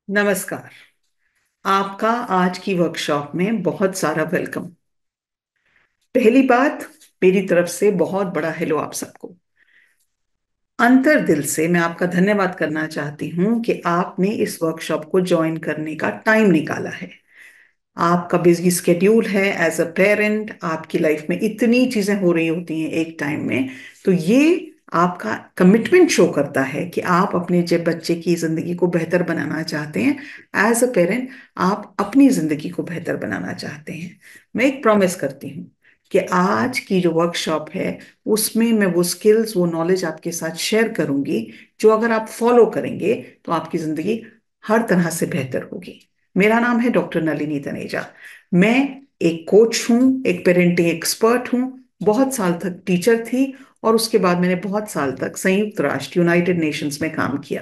नमस्कार। आपका आज की वर्कशॉप में बहुत सारा वेलकम। पहली बात, मेरी तरफ से बहुत बड़ा हेलो आप सबको। अंतर दिल से मैं आपका धन्यवाद करना चाहती हूँ कि आपने इस वर्कशॉप को ज्वाइन करने का टाइम निकाला है। आपका बिजी स्केड्यूल है, एज अ पेरेंट आपकी लाइफ में इतनी चीजें हो रही होती हैं एक टाइम में। तो ये आपका कमिटमेंट शो करता है कि आप अपने जब बच्चे की जिंदगी को बेहतर बनाना चाहते हैं। एज अ पेरेंट आप अपनी जिंदगी को बेहतर बनाना चाहते हैं। मैं एक प्रॉमिस करती हूँ कि आज की जो वर्कशॉप है उसमें मैं वो स्किल्स, वो नॉलेज आपके साथ शेयर करूंगी जो अगर आप फॉलो करेंगे तो आपकी जिंदगी हर तरह से बेहतर होगी। मेरा नाम है डॉक्टर नलिनी तनेजा। मैं एक कोच हूँ, एक पेरेंटिंग एक्सपर्ट हूँ। बहुत साल तक टीचर थी और उसके बाद मैंने बहुत साल तक संयुक्त राष्ट्र यूनाइटेड नेशंस में काम किया।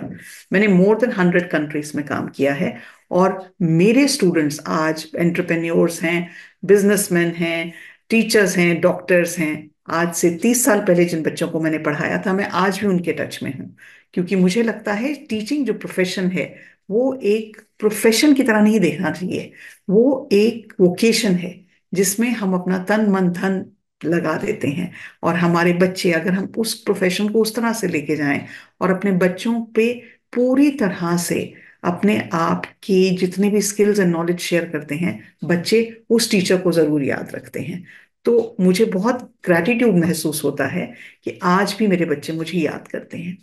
मैंने मोर देन 100 कंट्रीज में काम किया है। और मेरे स्टूडेंट्स आज एंटरप्रेन्योर्स हैं, बिजनेसमैन हैं, टीचर्स हैं, डॉक्टर्स हैं। आज से 30 साल पहले जिन बच्चों को मैंने पढ़ाया था मैं आज भी उनके टच में हूँ। क्योंकि मुझे लगता है टीचिंग जो प्रोफेशन है वो एक प्रोफेशन की तरह नहीं देखना चाहिए। वो एक वोकेशन है जिसमें हम अपना तन मन धन लगा देते हैं। और हमारे बच्चे, अगर हम उस प्रोफेशन को उस तरह से लेके जाएं और अपने बच्चों पे पूरी तरह से अपने आप की जितने भी स्किल्स एंड नॉलेज शेयर करते हैं, बच्चे उस टीचर को जरूर याद रखते हैं। तो मुझे बहुत ग्रैटिट्यूड महसूस होता है कि आज भी मेरे बच्चे मुझे याद करते हैं।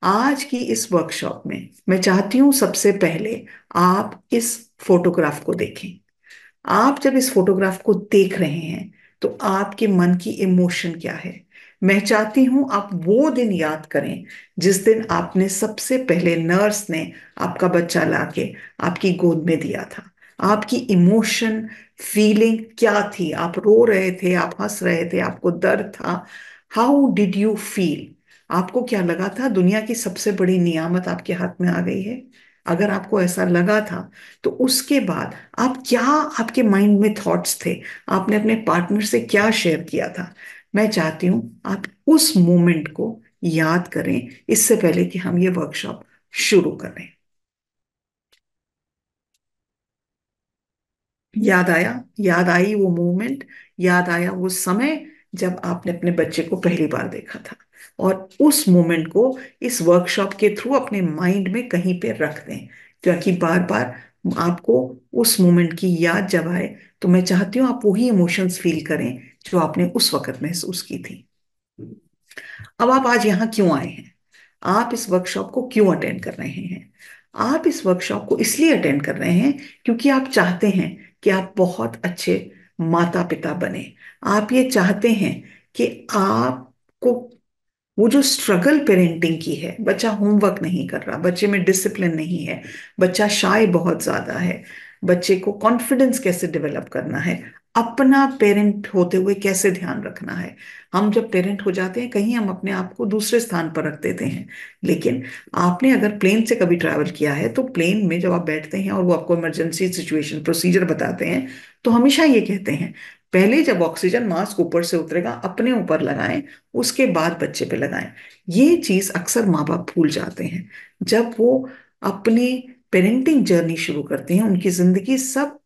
आज की इस वर्कशॉप में मैं चाहती हूं सबसे पहले आप इस फोटोग्राफ को देखें। आप जब इस फोटोग्राफ को देख रहे हैं तो आपके मन की इमोशन क्या है। मैं चाहती हूं आप वो दिन याद करें जिस दिन आपने सबसे पहले नर्स ने आपका बच्चा लाके आपकी गोद में दिया था। आपकी इमोशन, फीलिंग क्या थी? आप रो रहे थे, आप हंस रहे थे, आपको दर्द था? How did you feel? आपको क्या लगा था दुनिया की सबसे बड़ी नियामत आपके हाथ में आ गई है? अगर आपको ऐसा लगा था तो उसके बाद आप क्या, आपके माइंड में थॉट्स थे? आपने अपने पार्टनर से क्या शेयर किया था? मैं चाहती हूं आप उस मोमेंट को याद करें इससे पहले कि हम ये वर्कशॉप शुरू करें। याद आया? याद आई वो मोमेंट? याद आया वो समय जब आपने अपने बच्चे को पहली बार देखा था? और उस मोमेंट को इस वर्कशॉप के थ्रू अपने माइंड में कहीं पे रख दें, ताकि बार बार आपको उस मोमेंट की याद जब आए तो मैं चाहती हूँ आप वही इमोशंस फील करें जो आपने उस वक्त महसूस की थी। अब आप आज यहाँ क्यों आए हैं? आप इस वर्कशॉप को क्यों अटेंड कर रहे हैं? आप इस वर्कशॉप को इसलिए अटेंड कर रहे हैं क्योंकि आप चाहते हैं कि आप बहुत अच्छे माता पिता बने। आप ये चाहते हैं कि आपको वो जो स्ट्रगल पेरेंटिंग की है, बच्चा होमवर्क नहीं कर रहा, बच्चे में डिसिप्लिन नहीं है, बच्चा शाय बहुत ज्यादा है, बच्चे को कॉन्फिडेंस कैसे डेवलप करना है, अपना पेरेंट होते हुए कैसे ध्यान रखना है। हम जब पेरेंट हो जाते हैं कहीं हम अपने आप को दूसरे स्थान पर रख देते हैं। लेकिन आपने अगर प्लेन से कभी ट्रैवल किया है तो प्लेन में जब आप बैठते हैं और वो आपको इमरजेंसी सिचुएशन प्रोसीजर बताते हैं तो हमेशा ये कहते हैं पहले जब ऑक्सीजन मास्क ऊपर से उतरेगा अपने ऊपर लगाएं, उसके बाद बच्चे पे लगाएं। ये चीज अक्सर माँ बाप भूल जाते हैं। जब वो अपने पेरेंटिंग जर्नी शुरू करते हैं उनकी जिंदगी सब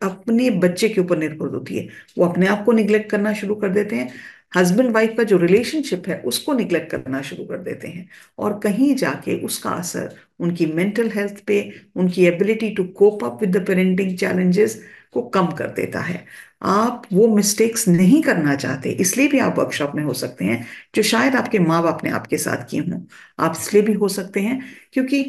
अपने बच्चे के ऊपर निर्भर होती है। वो अपने आप को निग्लेक्ट करना शुरू कर देते हैं। हस्बैंड वाइफ का जो रिलेशनशिप है उसको निग्लेक्ट करना शुरू कर देते हैं। और कहीं जाके उसका असर उनकी मेंटल हेल्थ पे, उनकी ability to cope up with the parenting challenges को कम कर देता है। आप वो मिस्टेक्स नहीं करना चाहते इसलिए भी आप वर्कशॉप में हो सकते हैं जो शायद आपके माँ बाप ने आपके साथ की हों। आप इसलिए भी हो सकते हैं क्योंकि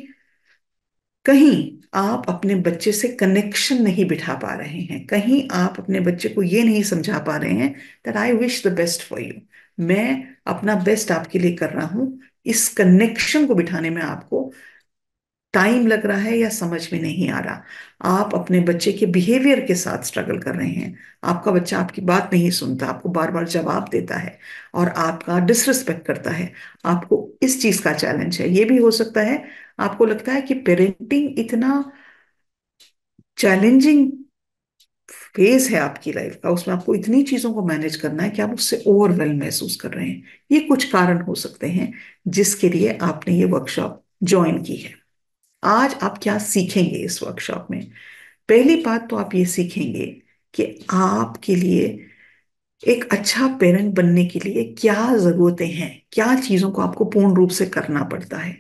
कहीं आप अपने बच्चे से कनेक्शन नहीं बिठा पा रहे हैं, कहीं आप अपने बच्चे को ये नहीं समझा पा रहे हैं that I wish the best for you. मैं अपना बेस्ट आपके लिए कर रहा हूं। इस कनेक्शन को बिठाने में आपको टाइम लग रहा है या समझ में नहीं आ रहा। आप अपने बच्चे के बिहेवियर के साथ स्ट्रगल कर रहे हैं। आपका बच्चा आपकी बात नहीं सुनता, आपको बार बार जवाब देता है और आपका डिसरिस्पेक्ट करता है। आपको इस चीज का चैलेंज है। ये भी हो सकता है आपको लगता है कि पेरेंटिंग इतना चैलेंजिंग फेज है आपकी लाइफ का, उसमें आपको इतनी चीजों को मैनेज करना है कि आप उससे ओवरवेल्म महसूस कर रहे हैं। ये कुछ कारण हो सकते हैं जिसके लिए आपने ये वर्कशॉप ज्वाइन की है। आज आप क्या सीखेंगे इस वर्कशॉप में? पहली बात तो आप ये सीखेंगे कि आपके लिए एक अच्छा पेरेंट बनने के लिए क्या जरूरतें हैं, क्या चीजों को आपको पूर्ण रूप से करना पड़ता है।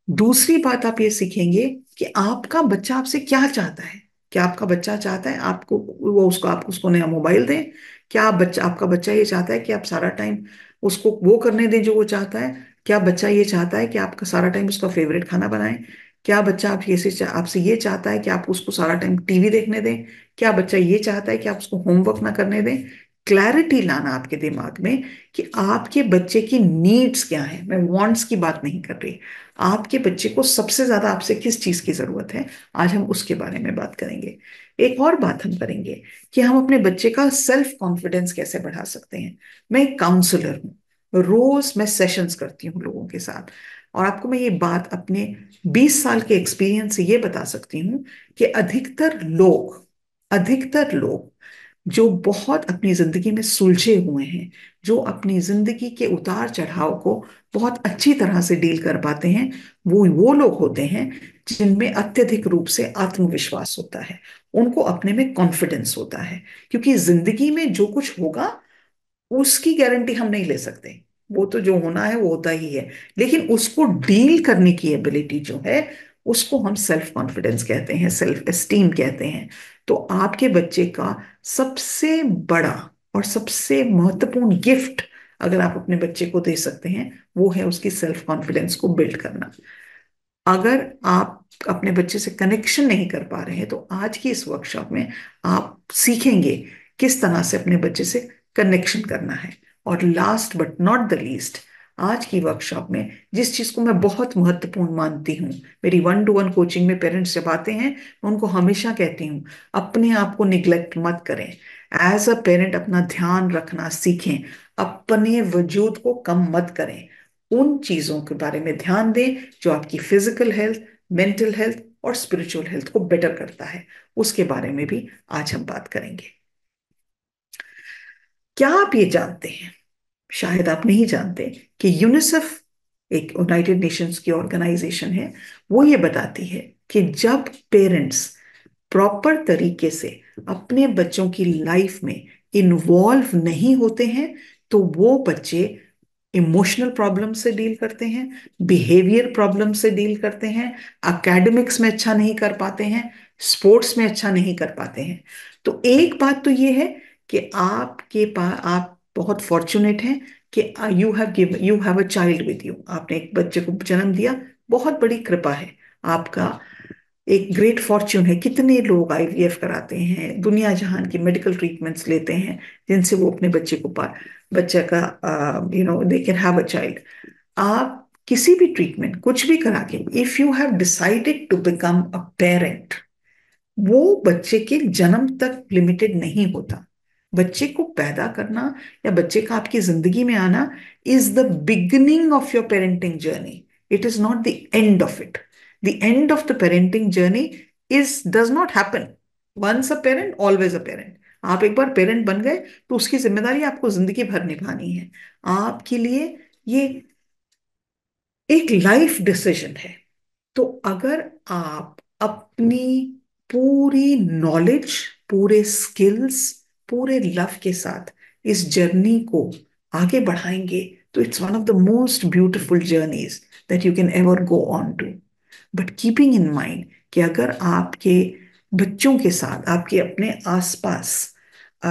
दूसरी बात आप ये सीखेंगे कि आपका बच्चा आपसे क्या चाहता है। क्या आपका बच्चा चाहता है आपको वो उसको आप उसको नया मोबाइल दें? क्या आपका बच्चा ये चाहता है कि आप सारा टाइम उसको वो करने दें जो वो चाहता है? क्या बच्चा ये चाहता है कि आपका सारा टाइम उसका फेवरेट खाना बनाएं? क्या बच्चा आप ये से आपसे ये चाहता है कि आप उसको सारा टाइम टीवी देखने दें? क्या बच्चा ये चाहता है कि आप उसको होमवर्क ना करने दें? क्लैरिटी लाना आपके दिमाग में कि आपके बच्चे की नीड्स क्या है। मैं वांट्स की बात नहीं कर रही। आपके बच्चे को सबसे ज्यादा आपसे किस चीज की जरूरत है, आज हम उसके बारे में बात करेंगे। एक और बात हम करेंगे कि हम अपने बच्चे का सेल्फ कॉन्फिडेंस कैसे बढ़ा सकते हैं। मैं एक काउंसलर हूँ, रोज मैं सेशंस करती हूँ लोगों के साथ, और आपको मैं ये बात अपने 20 साल के एक्सपीरियंस से ये बता सकती हूँ कि अधिकतर लोग जो बहुत अपनी जिंदगी में सुलझे हुए हैं, जो अपनी जिंदगी के उतार चढ़ाव को बहुत अच्छी तरह से डील कर पाते हैं, वो लोग होते हैं जिनमें अत्यधिक रूप से आत्मविश्वास होता है, उनको अपने में कॉन्फिडेंस होता है। क्योंकि जिंदगी में जो कुछ होगा उसकी गारंटी हम नहीं ले सकते। वो तो जो होना है वो होता ही है, लेकिन उसको डील करने की एबिलिटी जो है, उसको हम सेल्फ कॉन्फिडेंस कहते हैं, सेल्फ एस्टीम कहते हैं। तो आपके बच्चे का सबसे बड़ा और सबसे महत्वपूर्ण गिफ्ट अगर आप अपने बच्चे को दे सकते हैं, वो है उसकी सेल्फ कॉन्फिडेंस को बिल्ड करना। अगर आप अपने बच्चे से कनेक्शन नहीं कर पा रहे हैं, तो आज की इस वर्कशॉप में आप सीखेंगे किस तरह से अपने बच्चे से कनेक्शन करना है। और last but not the least, आज की वर्कशॉप में जिस चीज को मैं बहुत महत्वपूर्ण मानती हूँ, मेरी 1-to-1 कोचिंग में पेरेंट्स जब आते हैं, मैं उनको हमेशा कहती हूँ, अपने आप को निग्लेक्ट मत करें। एज अ पेरेंट अपना ध्यान रखना सीखें, अपने वजूद को कम मत करें। उन चीजों के बारे में ध्यान दें जो आपकी फिजिकल हेल्थ, मेंटल हेल्थ और स्पिरिचुअल हेल्थ को बेटर करता है। उसके बारे में भी आज हम बात करेंगे। क्या आप ये जानते हैं, शायद आप नहीं जानते, कि यूनिसेफ एक यूनाइटेड नेशंस की ऑर्गेनाइजेशन है, वो ये बताती है कि जब पेरेंट्स प्रॉपर तरीके से अपने बच्चों की लाइफ में इन्वॉल्व नहीं होते हैं, तो वो बच्चे इमोशनल प्रॉब्लम से डील करते हैं, बिहेवियर प्रॉब्लम से डील करते हैं, एकेडमिक्स में अच्छा नहीं कर पाते हैं, स्पोर्ट्स में अच्छा नहीं कर पाते हैं। तो एक बात तो ये है कि आपके पास आप बहुत फॉर्चुनेट हैं कि you have a child with you. आपने एक बच्चे को जन्म दिया, बहुत बड़ी कृपा है। आपका एक ग्रेट फॉर्च्यून है। कितने लोग आईवीएफ कराते हैं, दुनिया जहान की मेडिकल ट्रीटमेंट्स लेते हैं, जिनसे वो अपने बच्चे का they can have a child. आप किसी भी ट्रीटमेंट कुछ भी करा के, if you have decided to become a parent, वो बच्चे के जन्म तक लिमिटेड नहीं होता। बच्चे को पैदा करना या बच्चे का आपकी जिंदगी में आना is the beginning of your parenting journey. It is not the end of it. The end of the parenting journey is does not happen. Once a parent always a parent. आप एक बार पेरेंट बन गए तो उसकी जिम्मेदारी आपको जिंदगी भर निभानी है। आपके लिए ये एक लाइफ डिसीजन है। तो अगर आप अपनी पूरी नॉलेज, पूरे स्किल्स, पूरे लव के साथ इस जर्नी को आगे बढ़ाएंगे, तो it's one of the most beautiful journeys that you can ever go on to. But keeping in mind कि अगर आपके बच्चों के साथ, आपके अपने आसपास आ,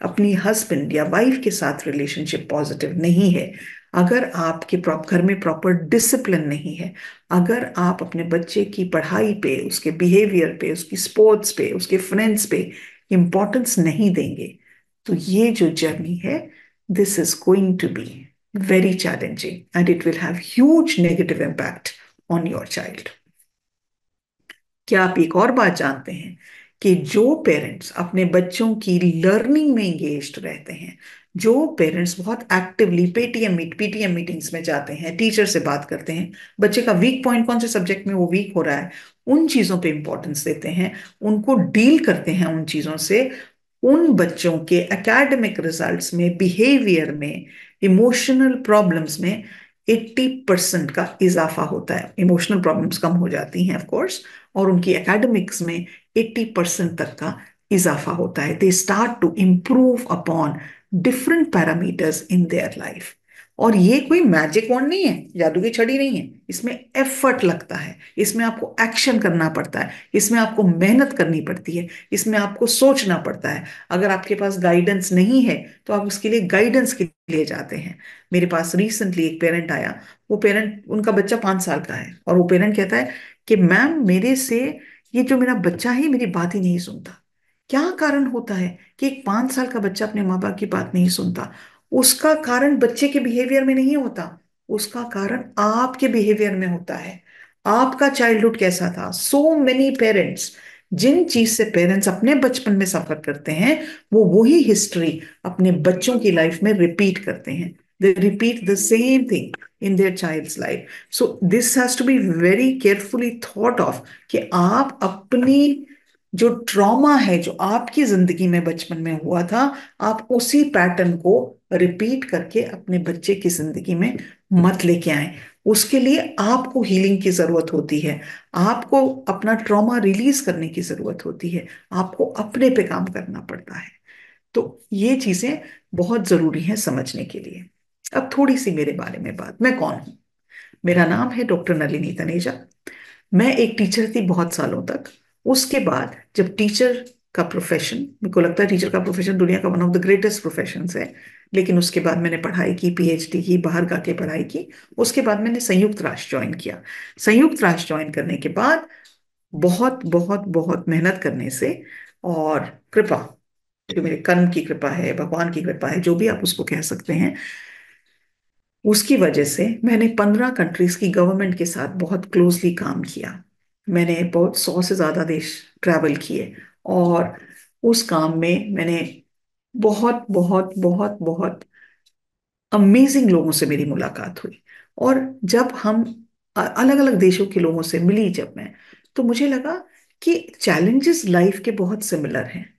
अपनी हस्बैंड या वाइफ के साथ रिलेशनशिप पॉजिटिव नहीं है, अगर आपके घर में प्रॉपर डिसिप्लिन नहीं है, अगर आप अपने बच्चे की पढ़ाई पे, उसके बिहेवियर पे, उसकी स्पोर्ट्स पे, उसके फ्रेंड्स पे इंपॉर्टेंस नहीं देंगे, तो ये जो जर्नी है, this is going to be very challenging and it will have huge negative impact on your child. क्या आप एक और बात जानते हैं कि जो पेरेंट्स अपने बच्चों की लर्निंग में एंगेज्ड रहते हैं, जो पेरेंट्स बहुत एक्टिवली पीटीएम मीटिंग्स में जाते हैं, टीचर से बात करते हैं, बच्चे का वीक पॉइंट कौन से सब्जेक्ट में वो वीक हो रहा है, उन चीजों पे इंपॉर्टेंस देते हैं, उनको डील करते हैं उन चीजों से, उन बच्चों के एकेडमिक रिजल्ट्स में, बिहेवियर में, इमोशनल प्रॉब्लम्स में 80% का इजाफा होता है। इमोशनल प्रॉब्लम्स कम हो जाती हैं ऑफ कोर्स, और उनकी एकेडमिक्स में 80% तक का इजाफा होता है। They start to improve upon different parameters in their life. और ये कोई मैजिक वॉन्ड नहीं है, जादू की छड़ी नहीं है। इसमें एफर्ट लगता है, इसमें आपको एक्शन करना पड़ता है, इसमें आपको मेहनत करनी पड़ती है, इसमें आपको सोचना पड़ता है। अगर आपके पास गाइडेंस नहीं है तो आप उसके लिए गाइडेंस के लिए जाते हैं। मेरे पास रिसेंटली एक पेरेंट आया। वो पेरेंट, उनका बच्चा 5 साल का है, और वो पेरेंट कहता है कि मैम मेरे से ये जो मेरा बच्चा है मेरी बात ही नहीं सुनता। क्या कारण होता है कि एक 5 साल का बच्चा अपने माँ बाप की बात नहीं सुनता? उसका कारण बच्चे के बिहेवियर में नहीं होता, उसका कारण आपके बिहेवियर में होता है। आपका चाइल्डहुड कैसा था? सो मेनी पेरेंट्स, जिन चीज से पेरेंट्स अपने बचपन में सफर करते हैं, वो वही हिस्ट्री अपने बच्चों की लाइफ में रिपीट करते हैं। They repeat the same thing in their child's life. So this has to be very carefully thought of कि आप अपनी जो ट्रॉमा है जो आपकी जिंदगी में बचपन में हुआ था, आप उसी पैटर्न को रिपीट करके अपने बच्चे की जिंदगी में मत लेके आए। उसके लिए आपको हीलिंग की जरूरत होती है, आपको अपना ट्रॉमा रिलीज करने की जरूरत होती है, आपको अपने पे काम करना पड़ता है। तो ये चीजें बहुत जरूरी हैं समझने के लिए। अब थोड़ी सी मेरे बारे में बात, मैं कौन हूं? मेरा नाम है डॉक्टर नलिनी तनेजा। मैं एक टीचर थी बहुत सालों तक। उसके बाद जब टीचर का प्रोफेशन, मेरे को लगता है टीचर का प्रोफेशन दुनिया का one of the greatest profession है, लेकिन उसके बाद मैंने पढ़ाई की, पीएचडी की, बाहर का के पढ़ाई की। उसके बाद मैंने संयुक्त राष्ट्र ज्वाइन किया। संयुक्त राष्ट्र ज्वाइन करने के बाद बहुत बहुत बहुत मेहनत करने से और कृपा, जो मेरे कर्म की कृपा है, भगवान की कृपा है, जो भी आप उसको कह सकते हैं, उसकी वजह से मैंने 15 कंट्रीज की गवर्नमेंट के साथ बहुत क्लोजली काम किया। मैंने बहुत 100 से ज्यादा देश ट्रैवल किए, और उस काम में मैंने बहुत बहुत बहुत बहुत अमेजिंग लोगों से मेरी मुलाकात हुई। और जब हम अलग अलग देशों के लोगों से मिली, जब मैं, तो मुझे लगा कि चैलेंजेस लाइफ के बहुत सिमिलर हैं,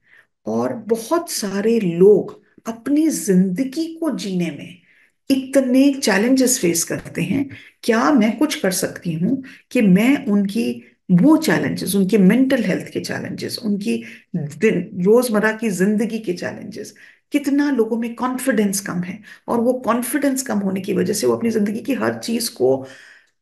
और बहुत सारे लोग अपनी जिंदगी को जीने में इतने चैलेंजेस फेस करते हैं। क्या मैं कुछ कर सकती हूँ कि मैं उनकी वो चैलेंजेस, उनके मेंटल हेल्थ के चैलेंजेस, उनकी रोजमर्रा की जिंदगी के चैलेंजेस, कितना लोगों में कॉन्फिडेंस कम है, और वो कॉन्फिडेंस कम होने की वजह से वो अपनी जिंदगी की हर चीज को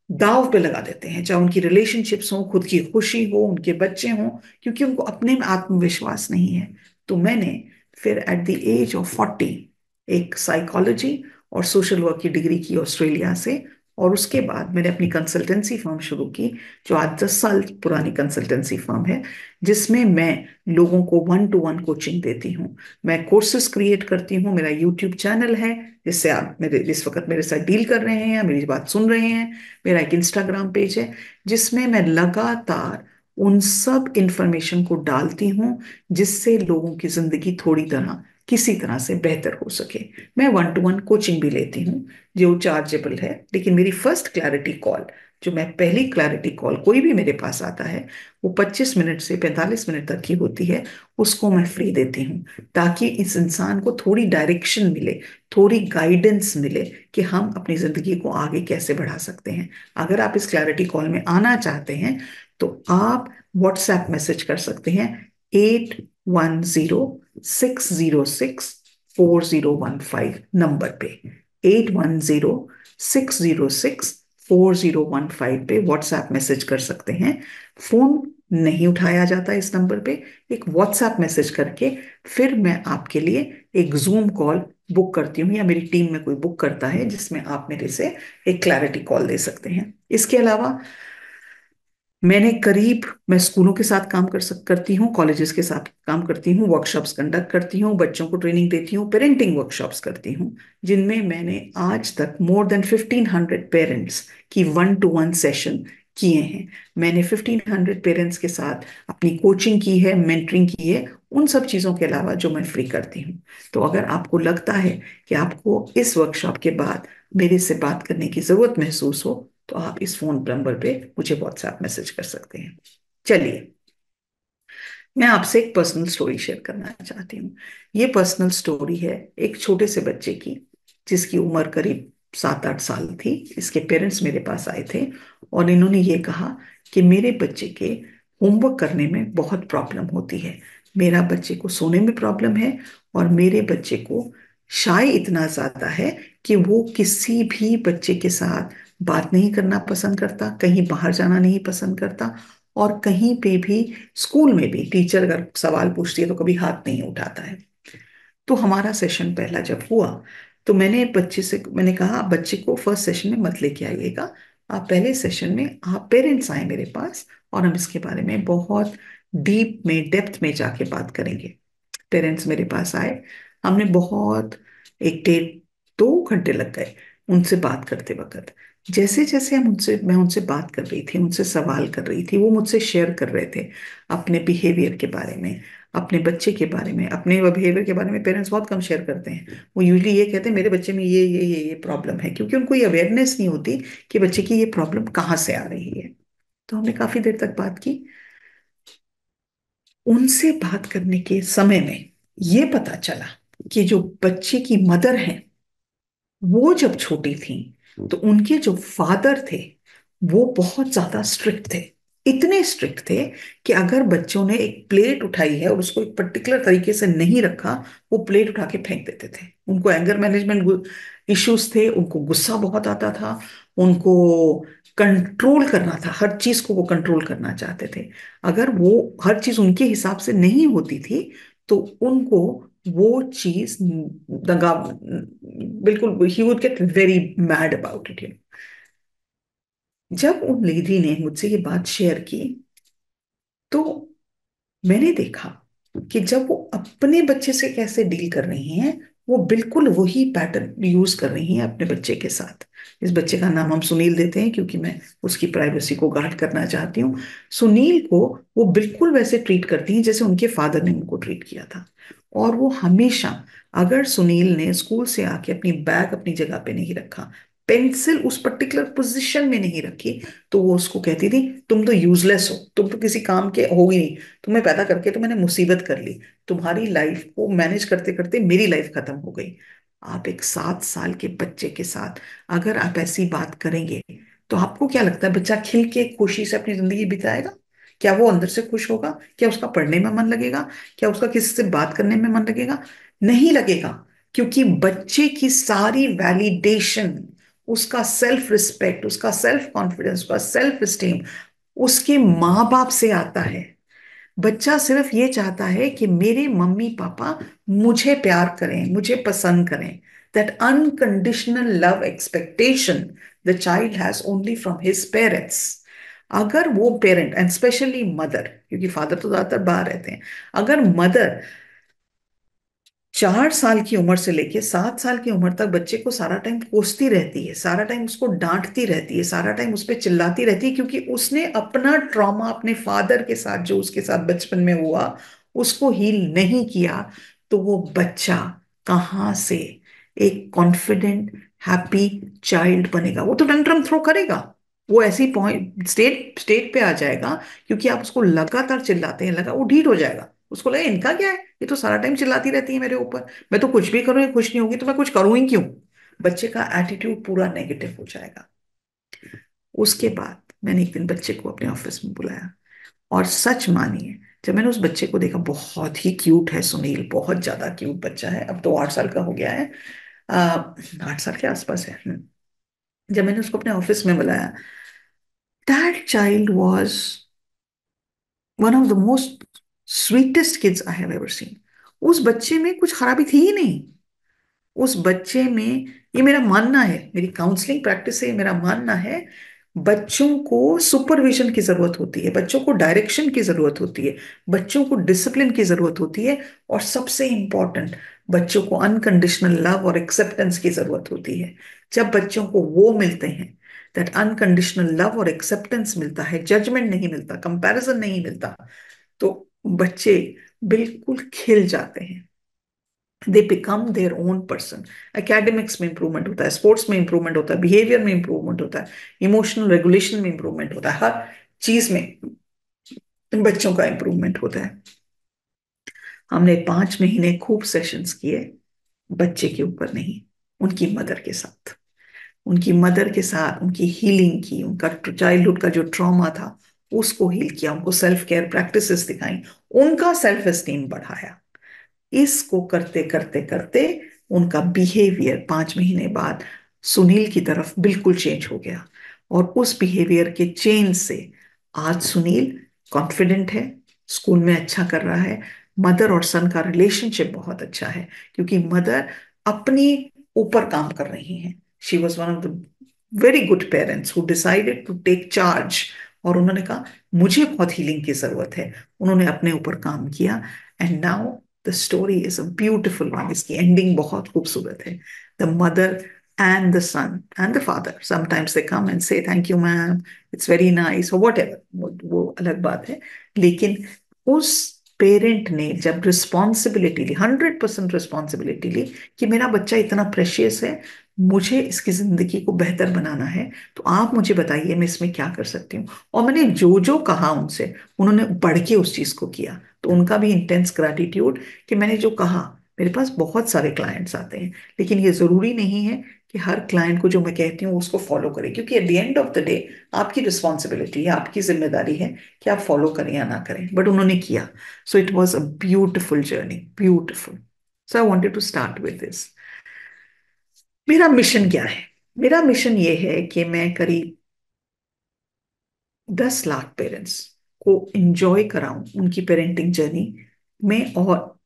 दाव पे लगा देते हैं, चाहे उनकी रिलेशनशिप्स हो, खुद की खुशी हो, उनके बच्चे हों, क्योंकि उनको अपने में आत्मविश्वास नहीं है। तो मैंने फिर एट द एज ऑफ 40 एक साइकोलॉजी और सोशल वर्क की डिग्री की ऑस्ट्रेलिया से, और उसके बाद मैंने अपनी कंसल्टेंसी फर्म शुरू की, जो आज 10 साल पुरानी कंसल्टेंसी फर्म है, जिसमें मैं लोगों को 1-to-1 कोचिंग देती हूँ। मैं कोर्सेज क्रिएट करती हूँ, मेरा यूट्यूब चैनल है जिससे आप मेरे जिस वक्त मेरे साथ डील कर रहे हैं या मेरी बात सुन रहे हैं। मेरा एक इंस्टाग्राम पेज है जिसमें मैं लगातार उन सब इंफॉर्मेशन को डालती हूँ जिससे लोगों की जिंदगी थोड़ी तरह किसी तरह से बेहतर हो सके। मैं 1-to-1 कोचिंग भी लेती हूँ जो चार्जेबल है, लेकिन मेरी फर्स्ट क्लैरिटी कॉल, जो मैं पहली क्लैरिटी कॉल कोई भी मेरे पास आता है, वो 25 मिनट से 45 मिनट तक की होती है। उसको मैं फ्री देती हूँ, ताकि इस इंसान को थोड़ी डायरेक्शन मिले, थोड़ी गाइडेंस मिले कि हम अपनी जिंदगी को आगे कैसे बढ़ा सकते हैं। अगर आप इस क्लैरिटी कॉल में आना चाहते हैं तो आप व्हाट्सएप मैसेज कर सकते हैं 8106064015 नंबर पे। 8106064015 पे व्हाट्सएप मैसेज कर सकते हैं। फोन नहीं उठाया जाता इस नंबर पे। एक व्हाट्सएप मैसेज करके फिर मैं आपके लिए एक जूम कॉल बुक करती हूँ, या मेरी टीम में कोई बुक करता है, जिसमें आप मेरे से एक क्लैरिटी कॉल दे सकते हैं। इसके अलावा मैं स्कूलों के साथ काम करती हूँ, कॉलेजेस के साथ काम करती हूँ, वर्कशॉप्स कंडक्ट करती हूँ, बच्चों को ट्रेनिंग देती हूँ, पेरेंटिंग वर्कशॉप्स करती हूँ, जिनमें मैंने आज तक मोर देन 1500 पेरेंट्स की 1-to-1 सेशन किए हैं। मैंने 1500 पेरेंट्स के साथ अपनी कोचिंग की है, मेंटरिंग की है, उन सब चीज़ों के अलावा जो मैं फ्री करती हूँ। तो अगर आपको लगता है कि आपको इस वर्कशॉप के बाद मेरे से बात करने की जरूरत महसूस हो, तो आप इस फोन नंबर पे मुझे व्हाट्सएप मैसेज कर सकते हैं। चलिए, मैं आपसे एक पर्सनल स्टोरी शेयर करना चाहती हूँ। ये पर्सनल स्टोरी है एक छोटे से बच्चे की, जिसकी उम्र करीब 7-8 साल थी, इसके पेरेंट्स मेरे पास आए थे और इन्होंने ये कहा कि मेरे बच्चे के होमवर्क करने में बहुत प्रॉब्लम होती है, मेरा बच्चे को सोने में प्रॉब्लम है, और मेरे बच्चे को शाय इतना ज्यादा है कि वो किसी भी बच्चे के साथ बात नहीं करना पसंद करता, कहीं बाहर जाना नहीं पसंद करता, और कहीं पे भी स्कूल में भी टीचर अगर सवाल पूछती है तो कभी हाथ नहीं उठाता है। तो हमारा सेशन पहला जब हुआ तो मैंने कहा, "आप बच्चे को फर्स्ट सेशन में मत लेके आइएगा, आप पहले सेशन में आप पेरेंट्स आए मेरे पास और हम इसके बारे में बहुत डीप में डेप्थ में जाके बात करेंगे।" पेरेंट्स मेरे पास आए, हमने बहुत 1 डेढ़ 2 घंटे लग गए उनसे बात करते वक्त। जैसे जैसे मैं उनसे बात कर रही थी, उनसे सवाल कर रही थी, वो मुझसे शेयर कर रहे थे अपने बिहेवियर के बारे में, अपने बच्चे के बारे में। अपने बिहेवियर के बारे में पेरेंट्स बहुत कम शेयर करते हैं, वो यूजली ये कहते हैं मेरे बच्चे में ये प्रॉब्लम है, क्योंकि उनको ये अवेयरनेस नहीं होती कि बच्चे की ये प्रॉब्लम कहाँ से आ रही है। तो हमने काफी देर तक बात की। उनसे बात करने के समय में ये पता चला कि जो बच्चे की मदर है वो जब छोटी थी तो उनके जो फादर थे वो बहुत ज्यादा स्ट्रिक्ट थे। इतने स्ट्रिक्ट थे कि अगर बच्चों ने एक प्लेट उठाई है और उसको एक पर्टिकुलर तरीके से नहीं रखा, वो प्लेट उठा के फेंक देते थे। उनको एंगर मैनेजमेंट इश्यूज थे, उनको गुस्सा बहुत आता था, उनको कंट्रोल करना था, हर चीज को वो कंट्रोल करना चाहते थे। अगर वो हर चीज उनके हिसाब से नहीं होती थी तो उनको वो चीज दंगा, बिल्कुल he would get very mad about it. जब उन लेडी ने मुझसे ये बात शेयर की तो मैंने देखा कि जब वो अपने बच्चे से कैसे डील कर रही हैं, वो बिल्कुल वही पैटर्न यूज कर रही हैं अपने बच्चे के साथ। इस बच्चे का नाम हम सुनील देते हैं क्योंकि मैं उसकी प्राइवेसी को गार्ड करना चाहती हूँ। सुनील को वो बिल्कुल वैसे ट्रीट करती हैं जैसे उनके फादर ने उनको ट्रीट किया था। और वो हमेशा, अगर सुनील ने स्कूल से आके अपनी बैग अपनी जगह पे नहीं रखा, पेंसिल उस पर्टिकुलर पोजीशन में नहीं रखी, तो वो उसको कहती थी तुम तो यूजलेस हो, तुम तो किसी काम के हो ही नहीं, तुम्हें पैदा करके तो मैंने मुसीबत कर ली, तुम्हारी लाइफ को मैनेज करते करते मेरी लाइफ खत्म हो गई। आप एक 7 साल के बच्चे के साथ अगर आप ऐसी बात करेंगे तो आपको क्या लगता है बच्चा खिल के खुशी से अपनी जिंदगी बिताएगा? क्या वो अंदर से खुश होगा? क्या उसका पढ़ने में मन लगेगा? क्या उसका किसी से बात करने में मन लगेगा? नहीं लगेगा। क्योंकि बच्चे की सारी वैलिडेशन, उसका सेल्फ रिस्पेक्ट, उसका सेल्फ कॉन्फिडेंस, उसका सेल्फ स्टीम उसके माँ बाप से आता है। बच्चा सिर्फ ये चाहता है कि मेरे मम्मी पापा मुझे प्यार करें, मुझे पसंद करें। That unconditional love expectation the child has only from his parents. अगर वो पेरेंट एंड स्पेशली मदर, क्योंकि फादर तो ज्यादातर बाहर रहते हैं, अगर मदर 4 साल की उम्र से लेके 7 साल की उम्र तक बच्चे को सारा टाइम कोसती रहती है, सारा टाइम उसको डांटती रहती है, सारा टाइम उस पर चिल्लाती रहती है, क्योंकि उसने अपना ट्रॉमा अपने फादर के साथ जो उसके साथ बचपन में हुआ उसको हील नहीं किया, तो वो बच्चा कहाँ से एक कॉन्फिडेंट हैप्पी चाइल्ड बनेगा? वो तो टंट्रम थ्रो करेगा, वो ऐसी पॉइंट स्टेट स्टेट पे आ जाएगा, क्योंकि आप उसको लगातार चिल्लाते हैं, लगा वो ढीठ हो जाएगा। उसको लगे इनका क्या है, ये तो सारा टाइम चिल्लाती रहती है मेरे ऊपर, मैं तो कुछ भी करूँ ये खुश नहीं होगी तो मैं कुछ करूँ ही क्यों? बच्चे का एटीट्यूड पूरा नेगेटिव हो जाएगा। उसके बाद मैंने एक दिन बच्चे को अपने ऑफिस में बुलाया, और सच मानिए जब मैंने उस बच्चे को देखा, बहुत ही क्यूट है सुनील, बहुत ज्यादा क्यूट बच्चा है, अब तो 8 साल का हो गया है, 8 साल के आसपास है। जब मैंने उसको अपने ऑफिस में बुलाया, that child was one of the most sweetest kids I have ever seen. उस बच्चे में कुछ खराबी थी ही नहीं। उस बच्चे में, ये मेरा मानना है, मेरी काउंसलिंग प्रैक्टिस से मेरा मानना है, बच्चों को सुपरविजन की जरूरत होती है, बच्चों को डायरेक्शन की जरूरत होती है, बच्चों को डिसिप्लिन की जरूरत होती है, और सबसे इंपॉर्टेंट, बच्चों को अनकंडीशनल लव और एक्सेप्टेंस की जरूरत होती है। जब बच्चों को वो मिलते हैं, दैट अनकंडीशनल लव और एक्सेप्टेंस मिलता है, जजमेंट नहीं मिलता, कंपैरिजन नहीं मिलता, तो बच्चे बिल्कुल खिल जाते हैं। They become their own person. Academics में इंप्रूवमेंट होता है, स्पोर्ट्स में इंप्रूवमेंट होता है, बिहेवियर में इंप्रूवमेंट होता है, इमोशनल रेगुलेशन में इंप्रूवमेंट होता है, हर चीज में बच्चों का इंप्रूवमेंट होता है। हमने 5 महीने खूब सेशंस किए, बच्चे के ऊपर नहीं, उनकी मदर के साथ। उनकी मदर के साथ उनकी हीलिंग की, उनका चाइल्डहुड का जो ट्रॉमा था उसको हील किया, उनको सेल्फ केयर प्रैक्टिसेस दिखाई, उनका सेल्फ एस्टीम बढ़ाया। इसको करते करते करते उनका बिहेवियर 5 महीने बाद सुनील की तरफ बिल्कुल चेंज हो गया। और उस बिहेवियर के चेंज से आज सुनील कॉन्फिडेंट है, स्कूल में अच्छा कर रहा है। मदर और सन का रिलेशनशिप बहुत अच्छा है, क्योंकि मदर अपनी ऊपर काम कर रही हैं। She was one of the very good parents who decided to take charge. और उन्होंने कहा मुझे बहुत हीलिंग की जरूरत है, उन्होंने अपने ऊपर काम किया। And now the story is a beautiful one, इसकी एंडिंग बहुत खूबसूरत है। The mother and the son and the father, sometimes they come and say thank you ma'am, it's very nice or whatever, वो अलग बात है। लेकिन उस पेरेंट ने जब रिस्पॉन्सिबिलिटी ली, 100% रिस्पॉन्सिबिलिटी ली कि मेरा बच्चा इतना प्रेशियस है, मुझे इसकी जिंदगी को बेहतर बनाना है, तो आप मुझे बताइए मैं इसमें क्या कर सकती हूँ। और मैंने जो जो कहा उनसे, उन्होंने बढ़ के उस चीज को किया। तो उनका भी इंटेंस ग्रैटिट्यूड कि मैंने जो कहा। मेरे पास बहुत सारे क्लाइंट्स आते हैं, लेकिन ये जरूरी नहीं है कि हर क्लाइंट को जो मैं कहती हूँ उसको फॉलो करें, क्योंकि at the end of the day आपकी रिस्पॉन्सिबिलिटी है, आपकी जिम्मेदारी है कि आप फॉलो करें या ना करें। बट उन्होंने किया। So it was a beautiful journey, beautiful. So I wanted to start with this. मेरा मिशन क्या है? मेरा मिशन ये है कि मैं करीब 10 लाख पेरेंट्स को इंजॉय कराऊं उनकी पेरेंटिंग जर्नी में, और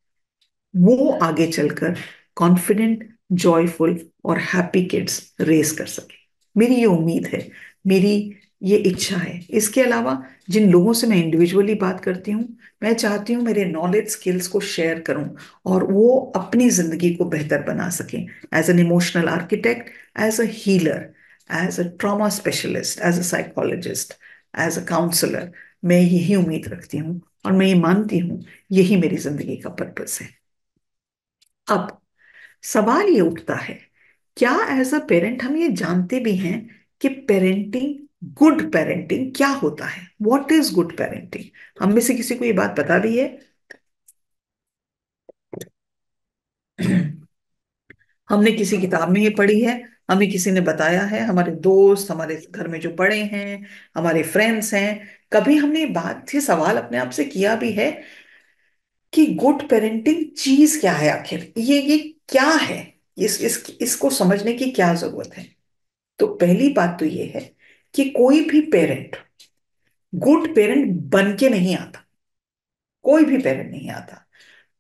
वो आगे चलकर कॉन्फिडेंट, जॉयफुल और हैप्पी किड्स रेस कर सके। मेरी ये उम्मीद है, मेरी ये इच्छा है। इसके अलावा जिन लोगों से मैं इंडिविजुअली बात करती हूँ, मैं चाहती हूँ मेरे नॉलेज स्किल्स को शेयर करूं और वो अपनी जिंदगी को बेहतर बना सकें। As an emotional architect, as a healer, as a trauma specialist, as a psychologist, as a counsellor, मैं यही उम्मीद रखती हूँ और मैं ये मानती हूँ यही मेरी जिंदगी का पर्पस है। अब सवाल ये उठता है, क्या एज अ पेरेंट हम ये जानते भी हैं कि पेरेंटिंग, गुड पेरेंटिंग क्या होता है? What is good parenting? हम में से किसी को ये बात पता भी है? हमने किसी किताब में ये पढ़ी है, हमें किसी ने बताया है, हमारे दोस्त, हमारे घर में जो बड़े हैं, हमारे फ्रेंड्स हैं, कभी हमने ये बात, ये सवाल अपने आप से किया भी है कि गुड पेरेंटिंग चीज क्या है? आखिर ये क्या है? इसको समझने की क्या जरूरत है? तो पहली बात तो ये है कि कोई भी पेरेंट गुड पेरेंट बन के नहीं आता। कोई भी पेरेंट नहीं आता।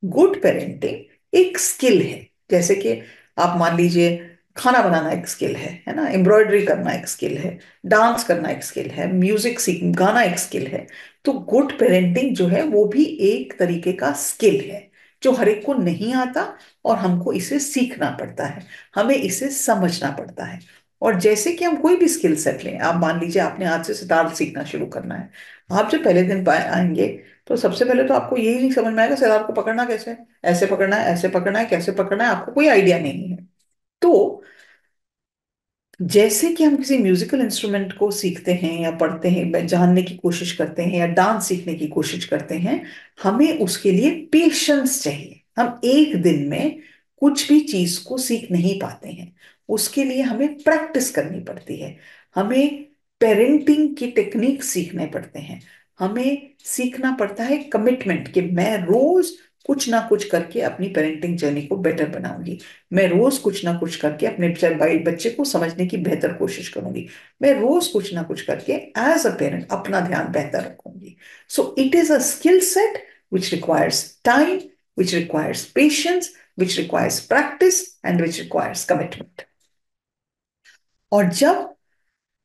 गुड पेरेंटिंग एक स्किल है। जैसे कि आप मान लीजिए, खाना बनाना एक स्किल है ना, एम्ब्रॉयडरी करना एक स्किल है, डांस करना एक स्किल है, म्यूजिक सीख गाना एक स्किल है। तो गुड पेरेंटिंग जो है वो भी एक तरीके का स्किल है, जो हर एक को नहीं आता, और हमको इसे सीखना पड़ता है, हमें इसे समझना पड़ता है। और जैसे कि हम कोई भी स्किल सेट लें, आप मान लीजिए आपने आज से सितार सीखना शुरू करना है। आप जब पहले दिन आएंगे, तो सबसे पहले तो आपको यही नहीं समझ में आएगा सितार को पकड़ना कैसे है, ऐसे पकड़ना है, ऐसे पकड़ना है, कैसे पकड़ना है, आपको कोई आइडिया नहीं है। तो जैसे कि हम किसी म्यूजिकल इंस्ट्रूमेंट को सीखते हैं या पढ़ते हैं, जानने की कोशिश करते हैं, या डांस सीखने की कोशिश करते हैं, हमें उसके लिए पेशेंस चाहिए। हम एक दिन में कुछ भी चीज को सीख नहीं पाते हैं, उसके लिए हमें प्रैक्टिस करनी पड़ती है। हमें पेरेंटिंग की टेक्निक सीखने पड़ते हैं। हमें सीखना पड़ता है कमिटमेंट, कि मैं रोज कुछ ना कुछ करके अपनी पेरेंटिंग जर्नी को बेटर बनाऊंगी। मैं रोज कुछ ना कुछ करके अपने बच्चे को समझने की बेहतर कोशिश करूंगी। मैं रोज कुछ ना कुछ करके एज अ पेरेंट अपना ध्यान बेहतर रखूंगी। So it is a skill set which requires time, which requires patience, which requires practice, and which requires commitment. और जब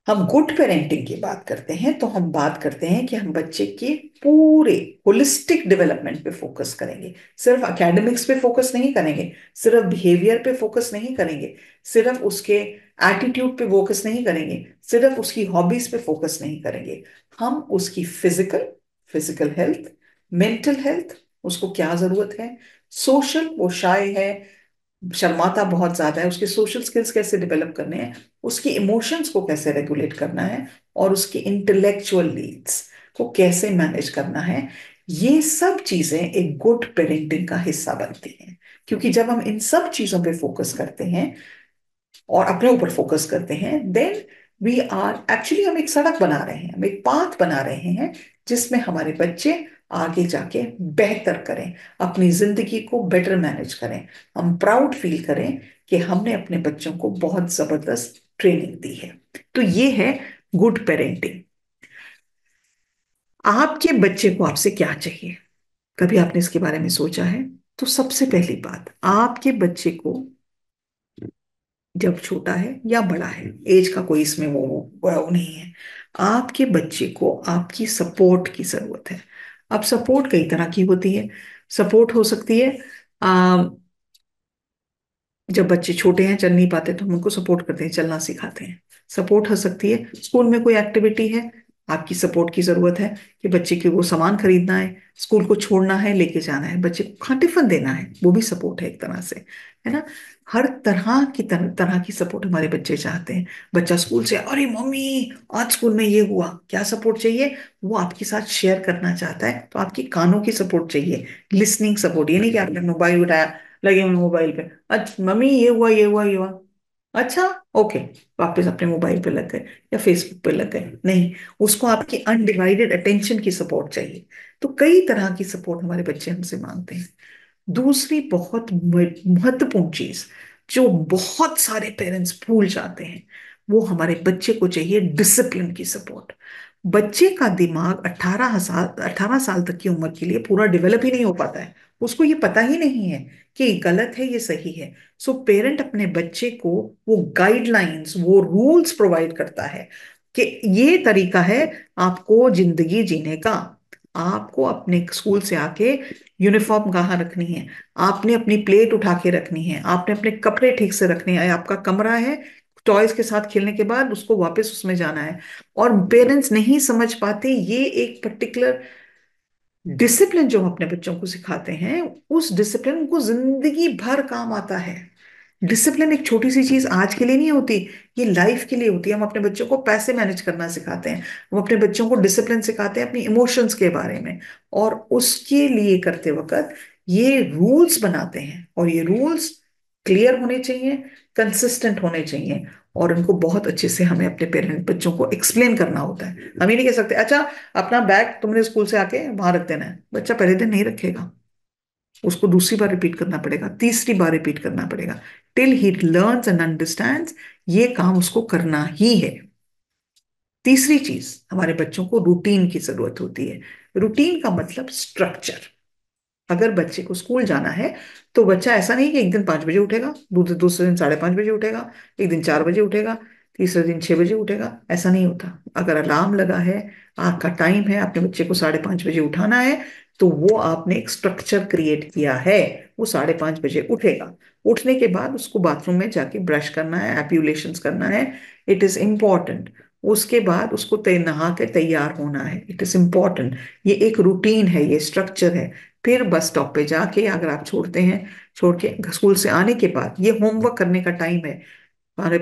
हम गुड पेरेंटिंग की बात करते हैं, तो हम बात करते हैं कि हम बच्चे के पूरे होलिस्टिक डेवलपमेंट पे फोकस करेंगे। सिर्फ एकेडमिक्स पे फोकस नहीं करेंगे, सिर्फ बिहेवियर पे फोकस नहीं करेंगे, सिर्फ उसके एटीट्यूड पे फोकस नहीं करेंगे, सिर्फ उसकी हॉबीज पे फोकस नहीं करेंगे। हम उसकी physical physical health, mental health, उसको क्या जरूरत है, सोशल, वो शाय है, शर्माता बहुत ज्यादा है, उसके सोशल स्किल्स कैसे डेवलप करने हैं, उसकी इमोशंस को कैसे रेगुलेट करना है, और उसकी इंटेलेक्चुअल नीड्स को कैसे मैनेज करना है, ये सब चीजें एक गुड पेरेंटिंग का हिस्सा बनती हैं। क्योंकि जब हम इन सब चीजों पे फोकस करते हैं, और अपने ऊपर फोकस करते हैं, देन वी आर एक्चुअली, हम एक सड़क बना रहे हैं, हम एक पाथ बना रहे हैं जिसमें हमारे बच्चे आगे जाके बेहतर करें, अपनी जिंदगी को बेटर मैनेज करें, हम प्राउड फील करें कि हमने अपने बच्चों को बहुत जबरदस्त ट्रेनिंग दी है। तो ये है गुड पेरेंटिंग। आपके बच्चे को आपसे क्या चाहिए? कभी आपने इसके बारे में सोचा है? तो सबसे पहली बात, आपके बच्चे को जब छोटा है या बड़ा है, एज का कोई इसमें वो नहीं है, आपके बच्चे को आपकी सपोर्ट की जरूरत है। अब सपोर्ट कई तरह की होती है। सपोर्ट हो सकती है, जब बच्चे छोटे हैं, चल नहीं पाते, तो हम उनको सपोर्ट करते हैं, चलना सिखाते हैं। सपोर्ट हो सकती है स्कूल में कोई एक्टिविटी है, आपकी सपोर्ट की जरूरत है कि बच्चे के वो सामान खरीदना है, स्कूल को छोड़ना है, लेके जाना है, बच्चे को खाना टिफिन देना है, वो भी सपोर्ट है एक तरह से, है ना। हर तरह की सपोर्ट हमारे बच्चे चाहते हैं। बच्चा स्कूल से, अरे मम्मी आज स्कूल में ये हुआ, क्या सपोर्ट चाहिए? वो आपके साथ शेयर करना चाहता है, तो आपकी कानों की सपोर्ट चाहिए, लिसनिंग सपोर्ट। ये नहीं कि आपने मोबाइल उठाया, लगे हुए मोबाइल पे, अच्छा मम्मी ये हुआ ये हुआ ये हुआ, अच्छा ओके, वापस अपने मोबाइल पे लग गए या फेसबुक पे लग गए। नहीं, उसको आपकी अनडिवाइडेड अटेंशन की सपोर्ट चाहिए। तो कई तरह की सपोर्ट हमारे बच्चे हमसे मांगते हैं। दूसरी बहुत महत्वपूर्ण चीज जो बहुत सारे पेरेंट्स भूल जाते हैं, वो हमारे बच्चे को चाहिए डिसिप्लिन की सपोर्ट। बच्चे का दिमाग 18 साल तक की उम्र के लिए पूरा डेवलप ही नहीं हो पाता है, उसको ये पता ही नहीं है कि ये गलत है ये सही है। सो पेरेंट अपने बच्चे को वो गाइडलाइंस, वो रूल्स प्रोवाइड करता है कि ये तरीका है आपको जिंदगी जीने का। आपको अपने स्कूल से आके यूनिफॉर्म कहाँ रखनी है, आपने अपनी प्लेट उठा के रखनी है, आपने अपने कपड़े ठीक से रखने हैं, आपका कमरा है, टॉयज के साथ खेलने के बाद उसको वापस उसमें जाना है। और पेरेंट्स नहीं समझ पाते ये एक पर्टिकुलर डिसिप्लिन जो हम अपने बच्चों को सिखाते हैं, उस डिसिप्लिन उनको जिंदगी भर काम आता है। डिसिप्लिन एक छोटी सी चीज आज के लिए नहीं होती, ये लाइफ के लिए होती है। हम अपने बच्चों को पैसे मैनेज करना सिखाते हैं, हम अपने बच्चों को डिसिप्लिन सिखाते हैं अपनी इमोशंस के बारे में, और उसके लिए करते वक्त ये रूल्स बनाते हैं, और ये रूल्स क्लियर होने चाहिए, कंसिस्टेंट होने चाहिए, और उनको बहुत अच्छे से हमें अपने पेरेंट बच्चों को एक्सप्लेन करना होता है। हम ये नहीं कह सकते अच्छा अपना बैग तुमने स्कूल से आके वहां रख देना है, बच्चा पहले दिन नहीं रखेगा, उसको दूसरी बार रिपीट करना पड़ेगा, तीसरी बार रिपीट करना पड़ेगा, till he learns and understands, ये काम उसको करना ही है। तीसरी चीज, हमारे बच्चों को रूटीन की जरूरत होती है। रूटीन का मतलब स्ट्रक्चर। अगर बच्चे को स्कूल जाना है, तो बच्चा ऐसा नहीं कि एक दिन 5 बजे उठेगा, दूसरे दिन 5:30 बजे उठेगा, एक दिन 4 बजे उठेगा, तीसरे दिन 6 बजे उठेगा, ऐसा नहीं होता। अगर अलार्म लगा है, आँख का टाइम है, अपने बच्चे को 5:30 बजे उठाना है, तो वो आपने एक स्ट्रक्चर क्रिएट किया है, वो 5:30 बजे उठेगा। उठने के बाद उसको बाथरूम में जाके ब्रश करना है, एप्यूलेशंस करना है, इट इज इम्पॉर्टेंट। उसके बाद उसको नहा के तैयार होना है, इट इज इम्पॉर्टेंट। ये एक रूटीन है, ये स्ट्रक्चर है। फिर बस स्टॉप पे जाके अगर आप छोड़ते हैं, छोड़ के स्कूल से आने के बाद ये होमवर्क करने का टाइम है। अरे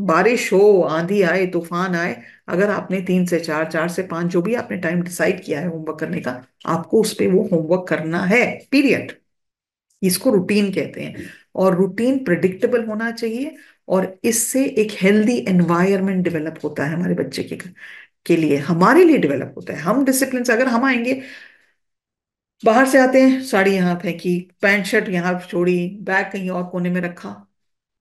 बारिश हो, आंधी आए, तूफान आए, अगर आपने 3 से 4, 4 से 5, जो भी आपने टाइम डिसाइड किया है होमवर्क करने का, आपको उस पे वो होमवर्क करना है, पीरियड। इसको रूटीन कहते हैं। और रूटीन प्रिडिक्टेबल होना चाहिए, और इससे एक हेल्दी एनवायरनमेंट डेवलप होता है हमारे बच्चे के लिए, हमारे लिए डेवलप होता है। हम डिसिप्लिन से अगर हम आएंगे, बाहर से आते हैं, साड़ी यहाँ फेंकी, पैंट शर्ट यहाँ छोड़ी, बैग कहीं और कोने में रखा,